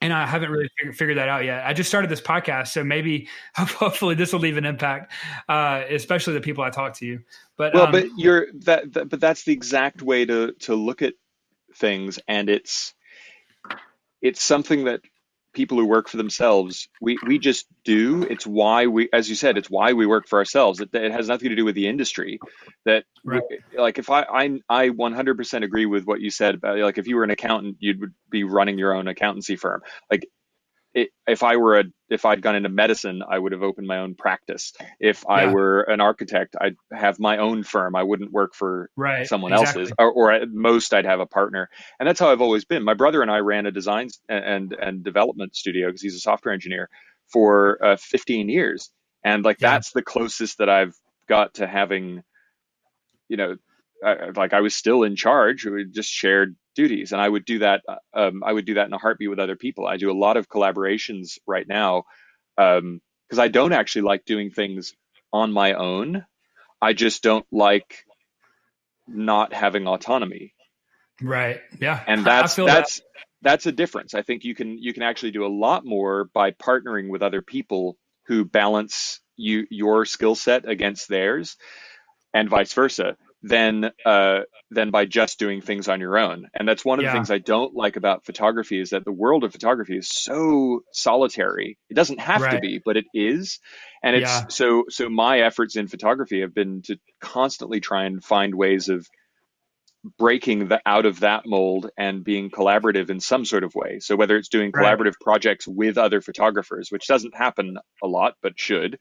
I haven't really figured that out yet. I just started this podcast, so maybe hopefully this will leave an impact, especially the people I talk to. But but that's the exact way to look at things, and it's something that people who work for themselves, we just do. It's why as you said, it's why we work for ourselves. It has nothing to do with the industry. That like, if I 100% agree with what you said about, like, if you were an accountant, you'd be running your own accountancy firm. Like, if I'd gone into medicine, I would have opened my own practice. If I were an architect, I'd have my own firm. I wouldn't work for someone else's, or at most I'd have a partner. And that's how I've always been. My brother and I ran a design and development studio, because he's a software engineer, for 15 years. And like, that's the closest that I've got to having, like, I was still in charge. We just shared duties, and I would do that. I would do that in a heartbeat with other people. I do a lot of collaborations right now, because I don't actually like doing things on my own. I just don't like not having autonomy. Right. Yeah. And that's a difference. I think you can actually do a lot more by partnering with other people who balance your skill set against theirs, and vice versa, than by just doing things on your own. And that's one of the things I don't like about photography, is that the world of photography is so solitary. It doesn't have to be, but it is. And it's so my efforts in photography have been to constantly try and find ways of breaking out of that mold and being collaborative in some sort of way. So whether it's doing collaborative projects with other photographers, which doesn't happen a lot, but should,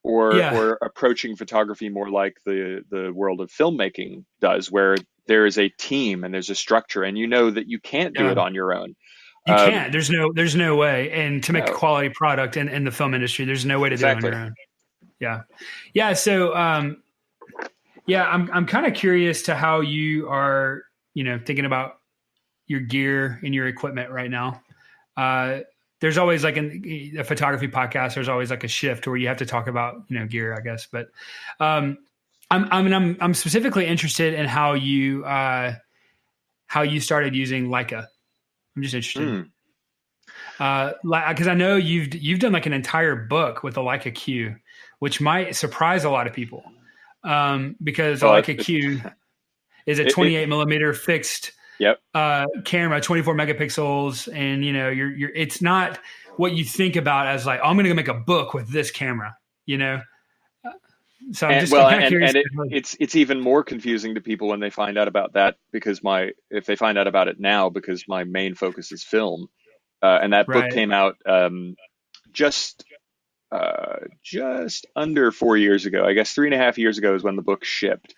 or approaching photography more like the world of filmmaking does, where there is a team and there's a structure, and that you can't do it on your own. You can't. There's no way. And to make a quality product in the film industry, there's no way to do it on your own. Yeah. Yeah. So, I'm kind of curious to how you are, thinking about your gear and your equipment right now. There's always, like, in a photography podcast, there's always like a shift where you have to talk about, gear, I guess. But I'm specifically interested in how you how you started using Leica. I'm just interested. Mm. Because I know you've done like an entire book with the Leica Q, which might surprise a lot of people. Because the Well, Leica Q is a it, it, 28 millimeter fixed yep. camera, 24 megapixels, and you're it's not what you think about as like, oh, I'm going to go make a book with this camera, you know. So I'm kind of curious. It's even more confusing to people when they find out about that, because if they find out about it now, because my main focus is film, and that book Right. came out just just under 4 years ago. I guess 3.5 years ago is when the book shipped.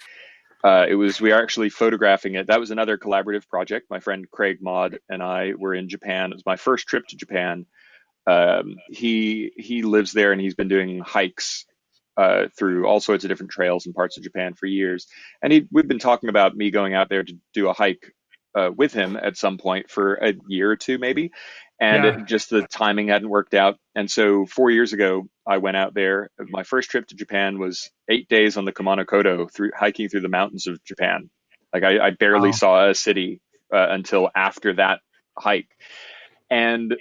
We are actually photographing it. That was another collaborative project. My friend Craig Maud and I were in Japan. It was my first trip to Japan. He lives there, and he's been doing hikes through all sorts of different trails and parts of Japan for years. And we've been talking about me going out there to do a hike with him at some point for a year or two, maybe. And Yeah. just the timing hadn't worked out. And so 4 years ago, I went out there. My first trip to Japan was 8 days on the Kumano hiking through the mountains of Japan. Like I barely Wow. saw a city until after that hike. And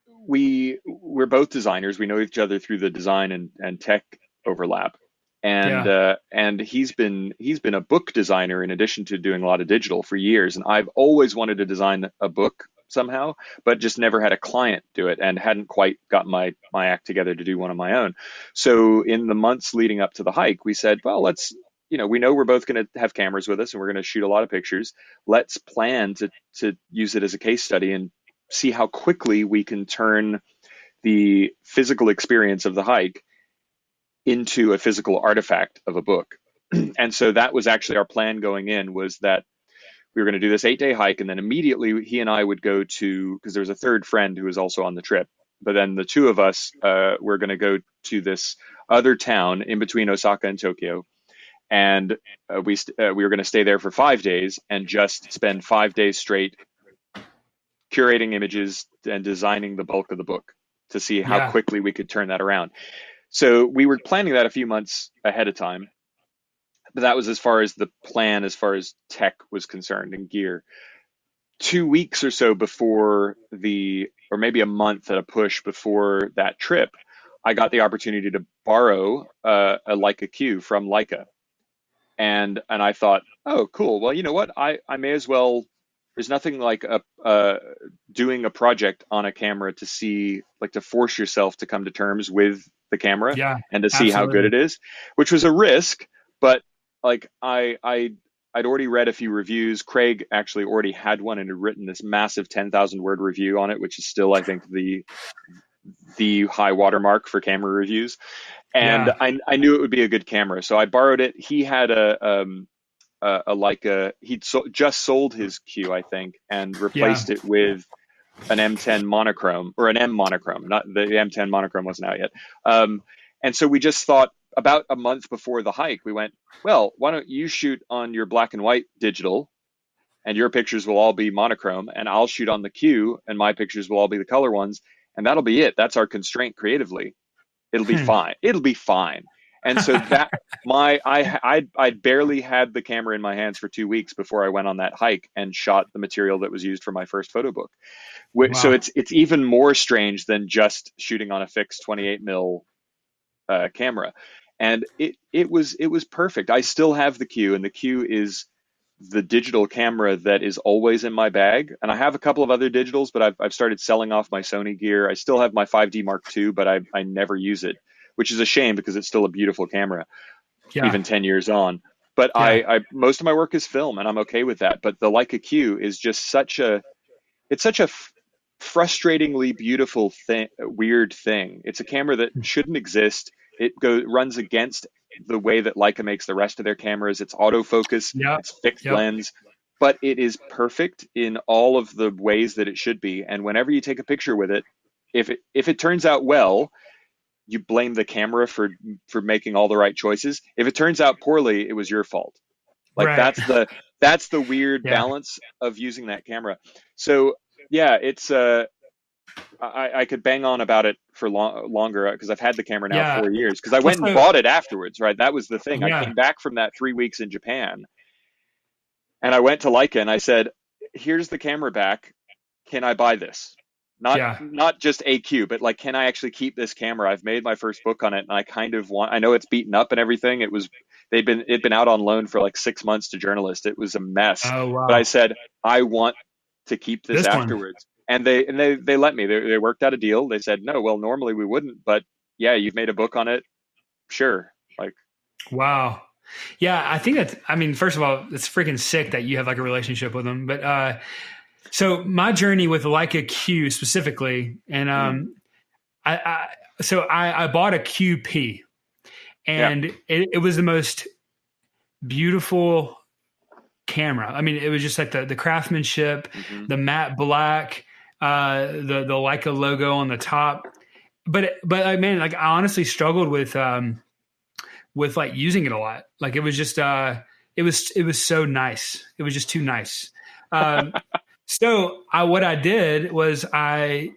we're both designers. We know each other through the design and tech overlap. Yeah. And he's been a book designer in addition to doing a lot of digital for years. And I've always wanted to design a book somehow, but just never had a client do it, and hadn't quite got my act together to do one on my own. So in the months leading up to the hike, we said, well, we know we're both going to have cameras with us, and we're going to shoot a lot of pictures. Let's plan to use it as a case study and see how quickly we can turn the physical experience of the hike into a physical artifact of a book. And so that was actually our plan going in, was that we were going to do this 8-day hike, and then immediately he and I would go to, because there was a third friend who was also on the trip, but then the two of us were going to go to this other town in between Osaka and Tokyo, and we were going to stay there for 5 days and just spend 5 days straight curating images and designing the bulk of the book to see how Yeah. quickly we could turn that around. So we were planning that a few months ahead of time, but that was as far as the plan, as far as tech was concerned and gear. 2 weeks or so before or maybe a month at a push before that trip, I got the opportunity to borrow a Leica Q from Leica. And I thought, oh, cool. Well, you know what? I may as well. There's nothing like doing a project on a camera to force yourself to come to terms with the camera Yeah. and to see how good Absolutely. it is, which was a risk. But like I'd already read a few reviews. Craig actually already had one and had written this massive 10,000 word review on it, which is still, I think, the high watermark for camera reviews. And Yeah. I knew it would be a good camera, so I borrowed it. He had a Leica. Just sold his Q, I think, and Yeah. replaced it with an M10 monochrome, or an M monochrome. Not the M10 monochrome wasn't out yet. And so we just thought, about a month before the hike, we went, well, why don't you shoot on your black and white digital, and your pictures will all be monochrome, and I'll shoot on the Q, and my pictures will all be the color ones, and that'll be it. That's our constraint creatively. It'll be fine. It'll be fine. And so that I'd barely had the camera in my hands for 2 weeks before I went on that hike and shot the material that was used for my first photo book. So Wow. it's even more strange than just shooting on a fixed 28 mil camera. And it was perfect. I still have the Q, and the Q is the digital camera that is always in my bag. And I have a couple of other digitals, but I've started selling off my Sony gear. I still have my 5D Mark II, but I never use it, which is a shame because it's still a beautiful camera, Yeah. even 10 years on. But Yeah. I most of my work is film, and I'm okay with that. But the Leica Q is just it's such a frustratingly beautiful thing, weird thing. It's a camera that shouldn't exist. Runs against the way that Leica makes the rest of their cameras. It's autofocus, Yep. it's fixed Yep. lens, but it is perfect in all of the ways that it should be. And whenever you take a picture with it, if it turns out well, you blame the camera for making all the right choices. If it turns out poorly, it was your fault. Like Right. that's the weird Yeah. balance of using that camera. So yeah, it's I could bang on about it for longer, because I've had the camera now Yeah. 4 years, because I Well, went and so bought it afterwards, right? That was the thing. I yeah. came back from that 3 weeks in Japan, and I went to Leica and I said, here's the camera back. Can I buy this? Yeah. Not just a Q, but like, can I actually keep this camera? I've made my first book on it, and I kind of want. I know it's beaten up and everything. It'd been out on loan for like 6 months to journalists. It was a mess. Oh, But I wow. said I want to keep this This one. afterwards, and they let me. They worked out a deal. They said no. Well, normally we wouldn't, but yeah, you've made a book on it. Sure. Like, Wow. Yeah, I think that's, I mean, first of all, it's freaking sick that you have like a relationship with them. But so my journey with Leica Q specifically, and mm, I bought a QP, yeah. and it was the most beautiful camera. I mean, it was just like the craftsmanship, Hmm. the matte black, the Leica logo on the top. But like, man, like I honestly struggled with like using it a lot. Like it was just it was so nice. It was just too nice. Um, so what I did was I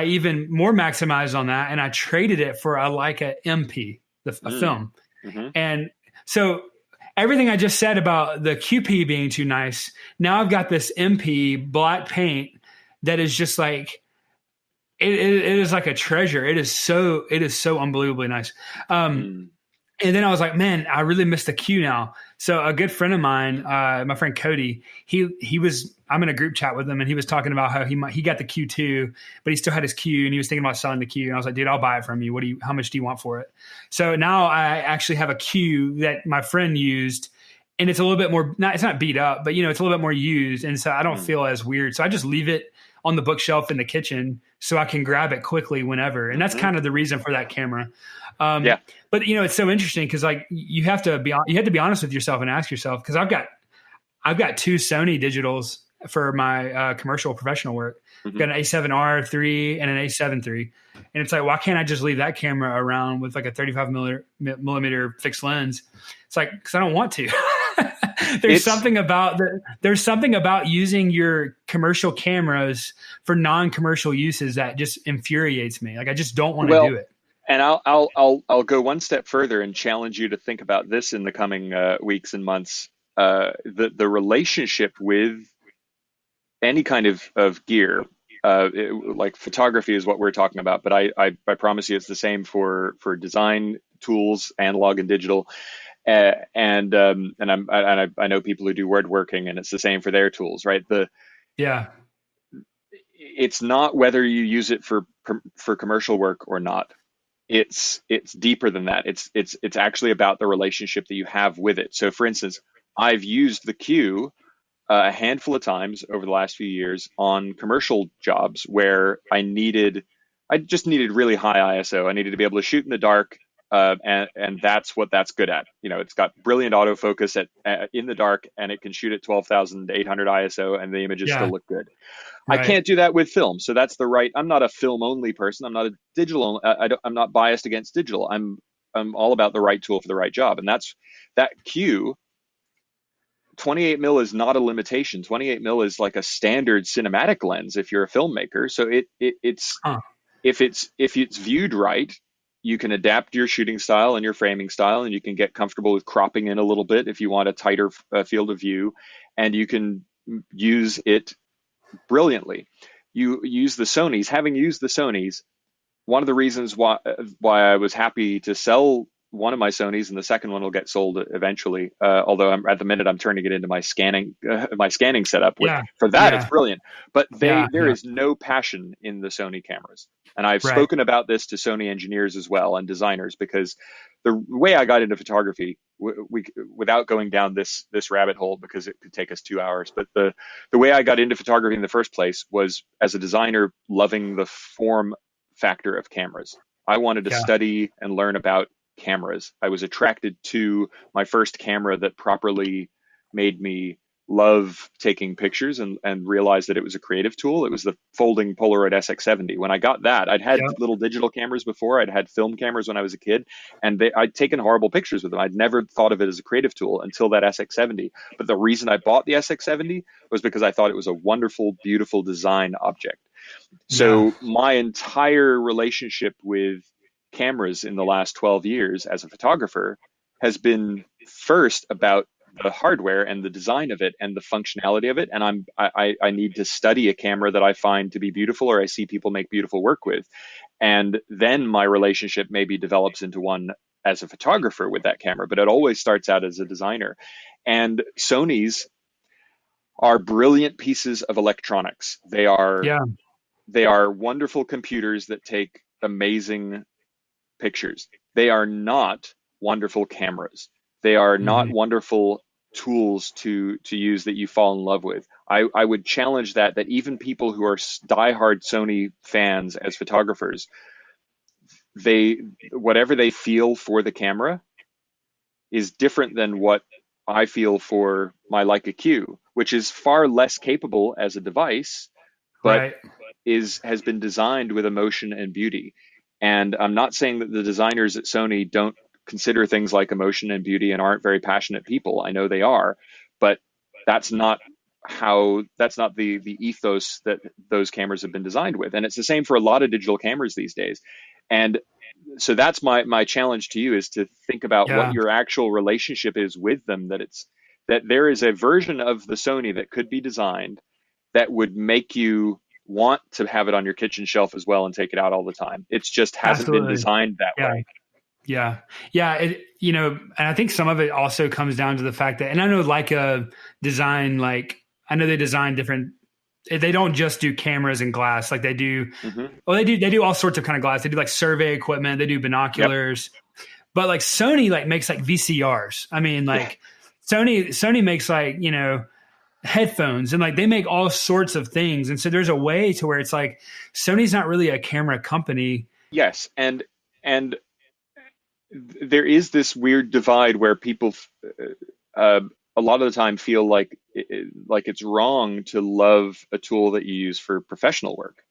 even more maximized on that, and I traded it for a Leica MP, a Mm, film. hmm. And so everything I just said about the QP being too nice, now I've got this MP black paint that is just like it is like a treasure. It is so unbelievably nice. Mm, And then I was like, man, I really miss the Q now. So a good friend of mine, my friend Cody, he was, I'm in a group chat with him, and he was talking about how he got the Q too, but he still had his Q, and he was thinking about selling the Q. And I was like, dude, I'll buy it from you. How much do you want for it? So now I actually have a Q that my friend used, and it's a little bit more, it's not beat up, but it's a little bit more used, and so I don't mm, feel as weird. So I just leave it on the bookshelf in the kitchen so I can grab it quickly whenever, and that's hmm. kind of the reason for that camera. Um, Yeah. but it's so interesting because like you have to be honest with yourself and ask yourself, because I've got two Sony digitals for my commercial professional work. I've Hmm. got an A7R III and an A7 III, and it's like, why can't I just leave that camera around with like a 35 millimeter fixed lens? It's like, because I don't want to. It's There's something about using your commercial cameras for non-commercial uses that just infuriates me. Like I just don't want to do well, it. and I'll go one step further and challenge you to think about this in the coming weeks and months. The relationship with any kind of gear, like photography is what we're talking about, but I promise you it's the same for design tools, analog and digital. And I know people who do woodworking, and it's the same for their tools, right? Yeah. It's not whether you use it for commercial work or not. It's deeper than that. It's actually about the relationship that you have with it. So, for instance, I've used the Q a handful of times over the last few years on commercial jobs where I just needed really high ISO. I needed to be able to shoot in the dark, and that's what that's good at. It's got brilliant autofocus in the dark, and it can shoot at 12,800 ISO, and the images still Yeah. look good. I Right. can't do that with film, so that's the right. I'm not a film only person. I'm not a digital. I'm not biased against digital. I'm all about the right tool for the right job, and that's that Q. 28 mil is not a limitation. 28 mil is like a standard cinematic lens if you're a filmmaker. So it's Huh. if it's viewed right, you can adapt your shooting style and your framing style, and you can get comfortable with cropping in a little bit if you want a tighter field of view, and you can use it brilliantly. You use the Sonys. Having used the Sonys, one of the reasons why I was happy to sell one of my Sonys, and the second one will get sold eventually. Although at the minute I'm turning it into my scanning setup. Yeah. For that it's Yeah. brilliant, but Yeah. there Yeah. is no passion in the Sony cameras, and I've Right. spoken about this to Sony engineers as well and designers, because the way I got into photography, without going down this rabbit hole because it could take us 2 hours, but the way I got into photography in the first place was as a designer loving the form factor of cameras. I wanted to Yeah. study and learn about cameras. I was attracted to my first camera that properly made me love taking pictures and realize that it was a creative tool. It was the folding Polaroid SX70. When I got that, I'd had Yeah. little digital cameras before. I'd had film cameras when I was a kid, and I'd taken horrible pictures with them. I'd never thought of it as a creative tool until that SX70. But the reason I bought the SX70 was because I thought it was a wonderful, beautiful design object. Yeah. So my entire relationship with cameras in the last 12 years as a photographer has been first about the hardware and the design of it and the functionality of it, and I need to study a camera that I find to be beautiful or I see people make beautiful work with, and then my relationship maybe develops into one as a photographer with that camera. But it always starts out as a designer. And Sony's are brilliant pieces of electronics. Yeah. They are wonderful computers that take amazing pictures. They are not wonderful cameras. They are not Hmm. wonderful tools to use that you fall in love with. I would challenge that even people who are diehard Sony fans as photographers, they whatever they feel for the camera is different than what I feel for my Leica Q, which is far less capable as a device, but Right. is has been designed with emotion and beauty. And I'm not saying that the designers at Sony don't consider things like emotion and beauty and aren't very passionate people. I know they are, but that's not that's not the ethos that those cameras have been designed with. And it's the same for a lot of digital cameras these days. And so that's my challenge to you, is to think about what Yeah. your actual relationship is with them, that there is a version of the Sony that could be designed that would make you want to have it on your kitchen shelf as well and take it out all the time. It's just hasn't been Absolutely. designed that Yeah. way. Yeah. Yeah. And I think some of it also comes down to the fact that, and I know Leica design, like, I know they design different, they don't just do cameras and glass. Like they do, Hmm. well, they do all sorts of kind of glass. They do like survey equipment, they do Yep. binoculars, but like Sony like makes like VCRs. I mean, Yeah. like Sony makes like, headphones, and like they make all sorts of things. And so there's a way to where it's like Sony's not really a camera company. Yes. And there is this weird divide where people uh, a lot of the time feel like it's wrong to love a tool that you use for professional work,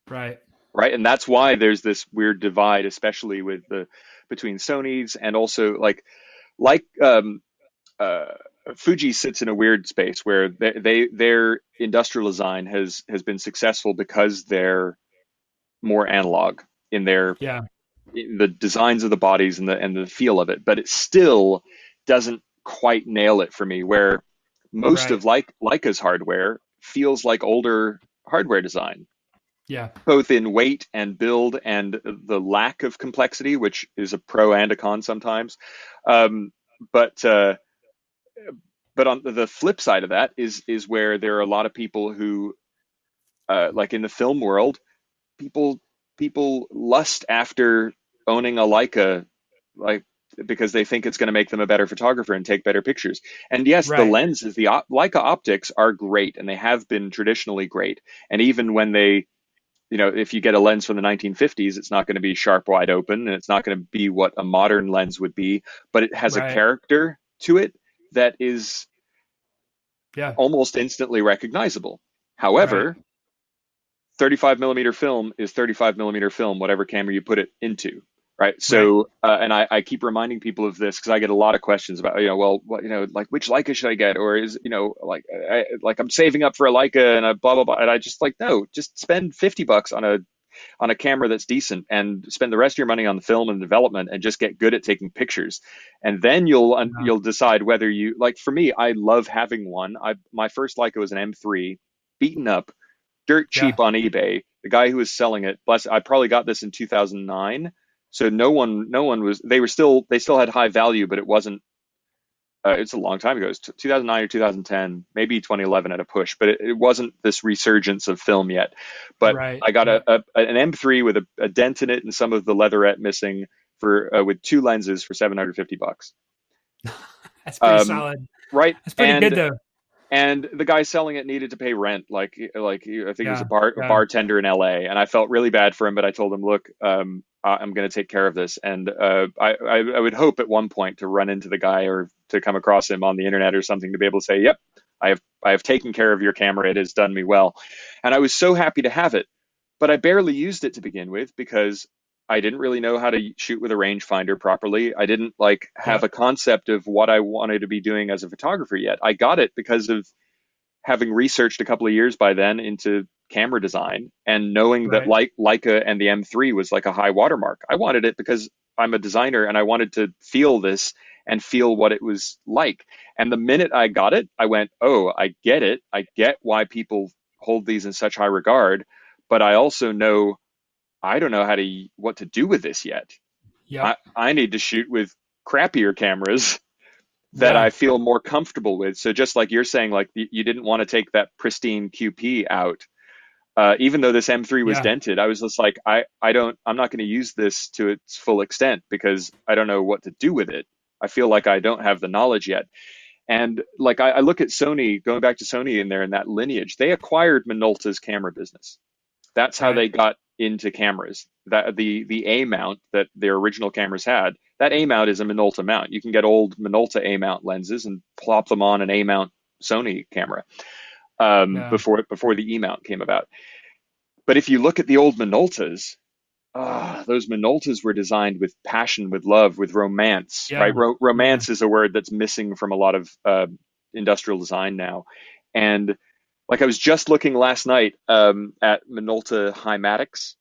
Right. right? And that's why there's this weird divide, especially with the between Sony's and also like uh, Fuji sits in a weird space where their industrial design has been successful because they're more analog in their Yeah. in the designs of the bodies and the feel of it, but it still doesn't quite nail it for me. Where most Right. of Leica's hardware feels like older hardware design, Yeah. both in weight and build and the lack of complexity, which is a pro and a con sometimes. Um, but but on the flip side of that is where there are a lot of people who, like in the film world, people people lust after owning a Leica, like because they think it's going to make them a better photographer and take better pictures. And yes, the Right. lenses, Leica optics are great, and they have been traditionally great. And even when they, if you get a lens from the 1950s, it's not going to be sharp wide open, and it's not going to be what a modern lens would be, but it has a Right. character to it that is Yeah. almost instantly recognizable. Right. However, 35 millimeter film is 35 millimeter film, whatever camera you put it into. Right. Right. So, and I keep reminding people of this because I get a lot of questions about, well, what, like which Leica should I get? Or is, like I'm saving up for a Leica and a blah, blah, blah. And I just like, no, just spend $50 on a camera that's decent and spend the rest of your money on the film and development and just get good at taking pictures. And then Yeah. you'll decide whether you like, for me, I love having one. My first Leica was an M3, beaten up, dirt Yeah. cheap on eBay. The guy who was selling it, bless, I probably got this in 2009. So no one was, they still had high value, but it wasn't, it's a long time ago. It's 2009 or 2010, maybe 2011 at a push, but it wasn't this resurgence of film yet. But Right. I got Right. an M3 with a dent in it and some of the leatherette missing for, with two lenses for $750. That's pretty Um, solid. right. That's pretty good though. And the guy selling it needed to pay rent. Like I think he was Yeah. a Yeah. bartender in LA, and I felt really bad for him. But I told him, look, I'm going to take care of this, and I would hope at one point to run into the guy or to come across him on the internet or something to be able to say, yep, I have taken care of your camera. It has done me well, and I was so happy to have it. But I barely used it to begin with because I didn't really know how to shoot with a rangefinder properly. I didn't like have Yep. a concept of what I wanted to be doing as a photographer yet. I got it because of having researched a couple of years by then into camera design and knowing that Right. Leica and the M3 was like a high watermark. I wanted it because I'm a designer and I wanted to feel this and feel what it was like. And the minute I got it, I went, oh, I get it. I get why people hold these in such high regard, but I also know I don't know what to do with this yet. Yep. I need to shoot with crappier cameras that I Yeah. feel more comfortable with. So just like you're saying, like you didn't want to take that pristine QP out, even though this M3 was Yeah. dented, I was just like, I'm not going to use this to its full extent because I don't know what to do with it. I feel like I don't have the knowledge yet. And like I look at Sony, going back to Sony in there in that lineage, they acquired Minolta's camera business. That's how Right. they got into cameras. That the A mount that their original cameras had, that A mount is a Minolta mount. You can get old Minolta A mount lenses and plop them on an A mount Sony camera Yeah. before the E mount came about. But if you look at the old Minoltas, those Minoltas were designed with passion, with love, with romance, Yeah. right? Yeah. Romance is a word that's missing from a lot of industrial design now. And like I was just looking last night at Minolta Hymatics,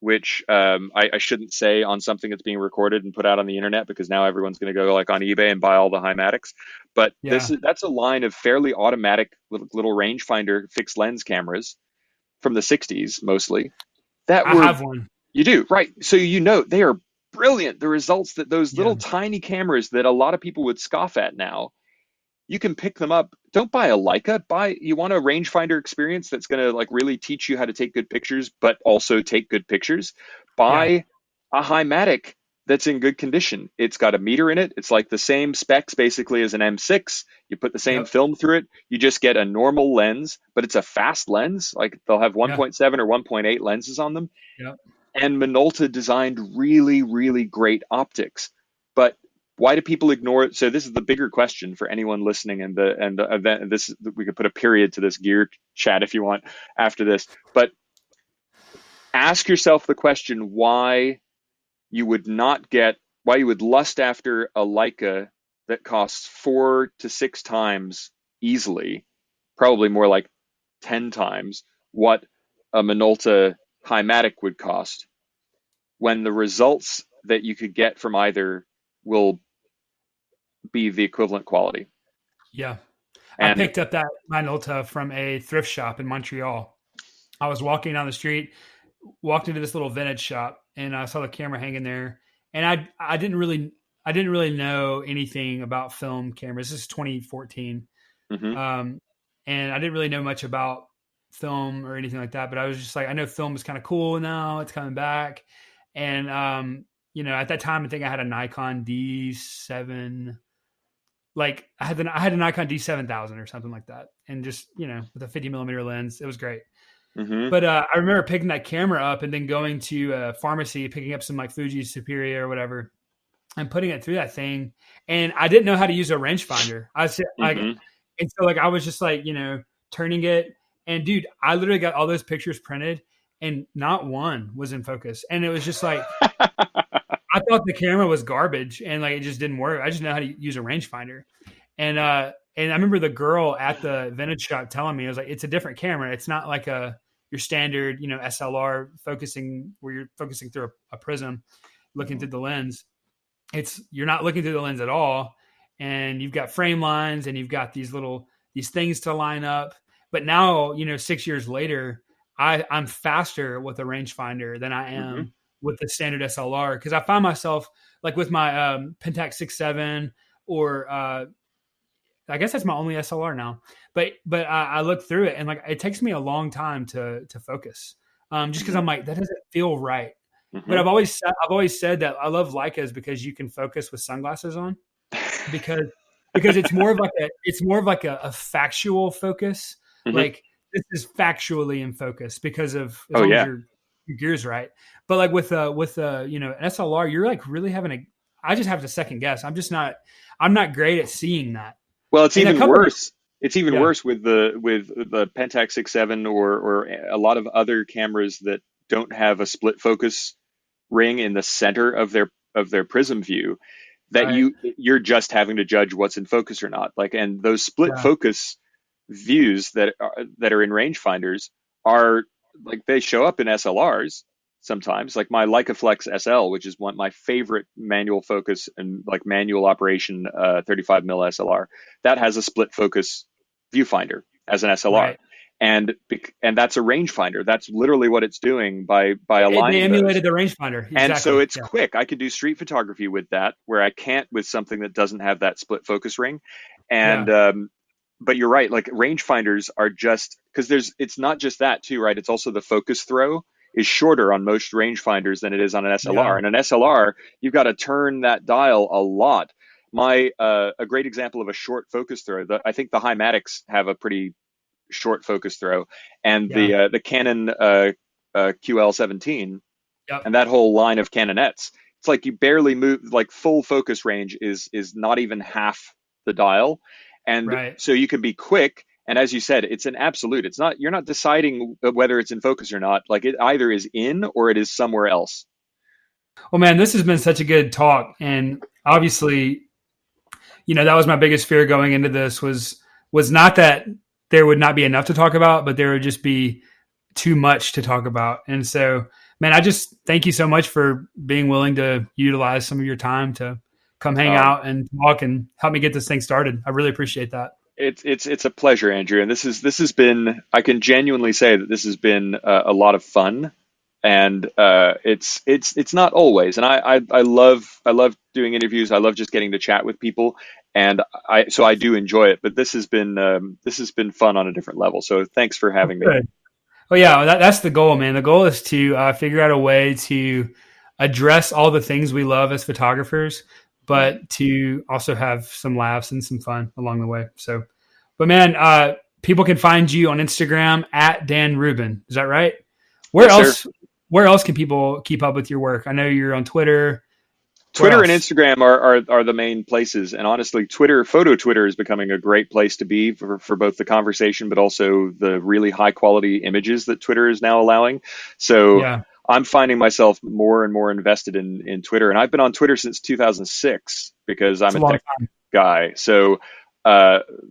which I shouldn't say on something that's being recorded and put out on the internet because now everyone's going to go like on eBay and buy all the Hymatics. But Yeah. that's a line of fairly automatic little rangefinder fixed lens cameras from the 60s mostly that I were have one. you do right. So they are brilliant. The results that those Yeah. little tiny cameras that a lot of people would scoff at now, you can pick them up. Don't buy a Leica. You want a rangefinder experience that's going to like really teach you how to take good pictures, but also take good pictures. Yeah. Buy a Hymatic that's in good condition. It's got a meter in it. It's like the same specs basically as an M6. You put the same Yep. film through it. You just get a normal lens, but it's a fast lens. Like they'll have Yeah. 1.7 or 1.8 lenses on them. Yep. And Minolta designed really, really great optics. But why do people ignore it? So this is the bigger question for anyone listening, and the event. This we could put a period to this gear chat if you want after this. But ask yourself the question you would not get why you would lust after a Leica that costs 4 to 6 times easily, probably more like 10 times what a Minolta Hymatic would cost when the results that you could get from either will be the equivalent quality. Yeah. I And picked up that Minolta from a thrift shop in Montreal. I was walking down the street, walked into this little vintage shop, and I saw the camera hanging there. And I didn't really know anything about film cameras. This is 2014, mhm, and I didn't really know much about film or anything like that. But I was just like, I know film is kind of cool now; it's coming back. And at that time, I think I had a Nikon D7. Like I had a Nikon D7000 or something like that, and just with a 50 millimeter lens, it was great. mhm. But I remember picking that camera up and then going to a pharmacy, picking up some like Fuji Superior or whatever, and putting it through that thing. And I didn't know how to use a rangefinder. I said like, Mhm. and so like I was just like turning it, and dude, I literally got all those pictures printed, and not one was in focus, and it was just like I thought the camera was garbage, and like it just didn't work. I just know how to use a rangefinder, and I remember the girl at the vintage shop telling me, I was like, it's a different camera. It's not like your standard, SLR focusing where you're focusing through a prism, looking through the lens. You're not looking through the lens at all, and you've got frame lines, and you've got these things to line up. But now, 6 years later, I'm faster with a rangefinder than I Mhm. am with the standard SLR, because I find myself like with my Pentax 6.7 or I guess that's my only SLR now. But I look through it, and like it takes me a long time to focus, just because Mhm. I'm like that doesn't feel right. But Mhm. I've always said that I love Leicas because you can focus with sunglasses on, because it's more of like a factual focus. Mhm. Like this is factually in focus because of as Oh long as yeah. your gear's right. But like with an SLR, you're like really having a. I just have to second guess. I'm not great at seeing that. Well, it's And a even couple of worse. It's even yeah, worse with the Pentax 6.7 or a lot of other cameras that don't have a split focus ring in the center of their prism view that right, you're just having to judge what's in focus or not. Like, and those split yeah, focus views that are in rangefinders are like they show up in SLRs, sometimes. Like my Leica Flex SL, which is one my favorite manual focus and like manual operation 35 mil SLR, that has a split focus viewfinder as an SLR. Right. And that's a rangefinder. That's literally what it's doing by They aligning those. emulated the rangefinder. And so Exactly. it's quick. I could do street photography with that, where I can't with something that doesn't have that split focus ring. And Yeah. but you're right. Like rangefinders are just because it's not just that too, right? It's also the focus throw is shorter on most rangefinders than it is on an SLR. Yeah. And an SLR, you've got to turn that dial a lot. A great example of a short focus throw. I think the Hymatics have a pretty short focus throw, and Yeah. the Canon QL17 Yep. and that whole line of Canonettes. It's like you barely move. Like full focus range is not even half the dial, and Right. so you can be quick. And as you said, it's an absolute. It's not. You're not deciding whether it's in focus or not. Like it either is in or it is somewhere else. Well, man, this has been such a good talk, and obviously, that was my biggest fear going into this was not that there would not be enough to talk about, but there would just be too much to talk about. And so, man, I just thank you so much for being willing to utilize some of your time to come hang out and talk and help me get this thing started. I really appreciate that. It's a pleasure, Andrew, and this has been. I can genuinely say that this has been a lot of fun, and it's not always. And I love doing interviews. I love just getting to chat with people, and I do enjoy it. But this has been fun on a different level. So thanks for having me. Good. Oh yeah, that's the goal, man. The goal is to figure out a way to address all the things we love as photographers, but to also have some laughs and some fun along the way. So, but man, people can find you on Instagram at Dan Rubin. Is that right? Yes, sir. Where else can people keep up with your work? I know you're on Twitter. Twitter and Instagram are the main places. And honestly, photo Twitter is becoming a great place to be for both the conversation, but also the really high quality images that Twitter is now allowing. So Yeah. I'm finding myself more and more invested in Twitter. And I've been on Twitter since 2006 because I'm a tech guy. So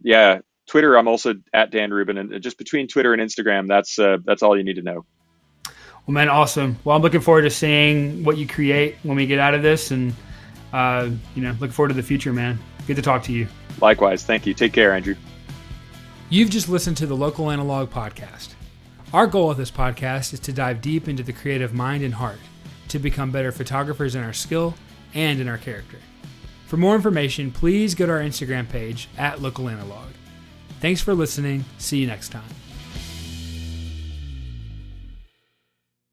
yeah, Twitter, I'm also at Dan Rubin. And just between Twitter and Instagram, that's all you need to know. Well, man, awesome. Well, I'm looking forward to seeing what you create when we get out of this, and look forward to the future, man. Good to talk to you. Likewise. Thank you. Take care, Andrew. You've just listened to the Local Analog Podcast. Our goal with this podcast is to dive deep into the creative mind and heart to become better photographers in our skill and in our character. For more information, please go to our Instagram page at Local Analog. Thanks for listening. See you next time.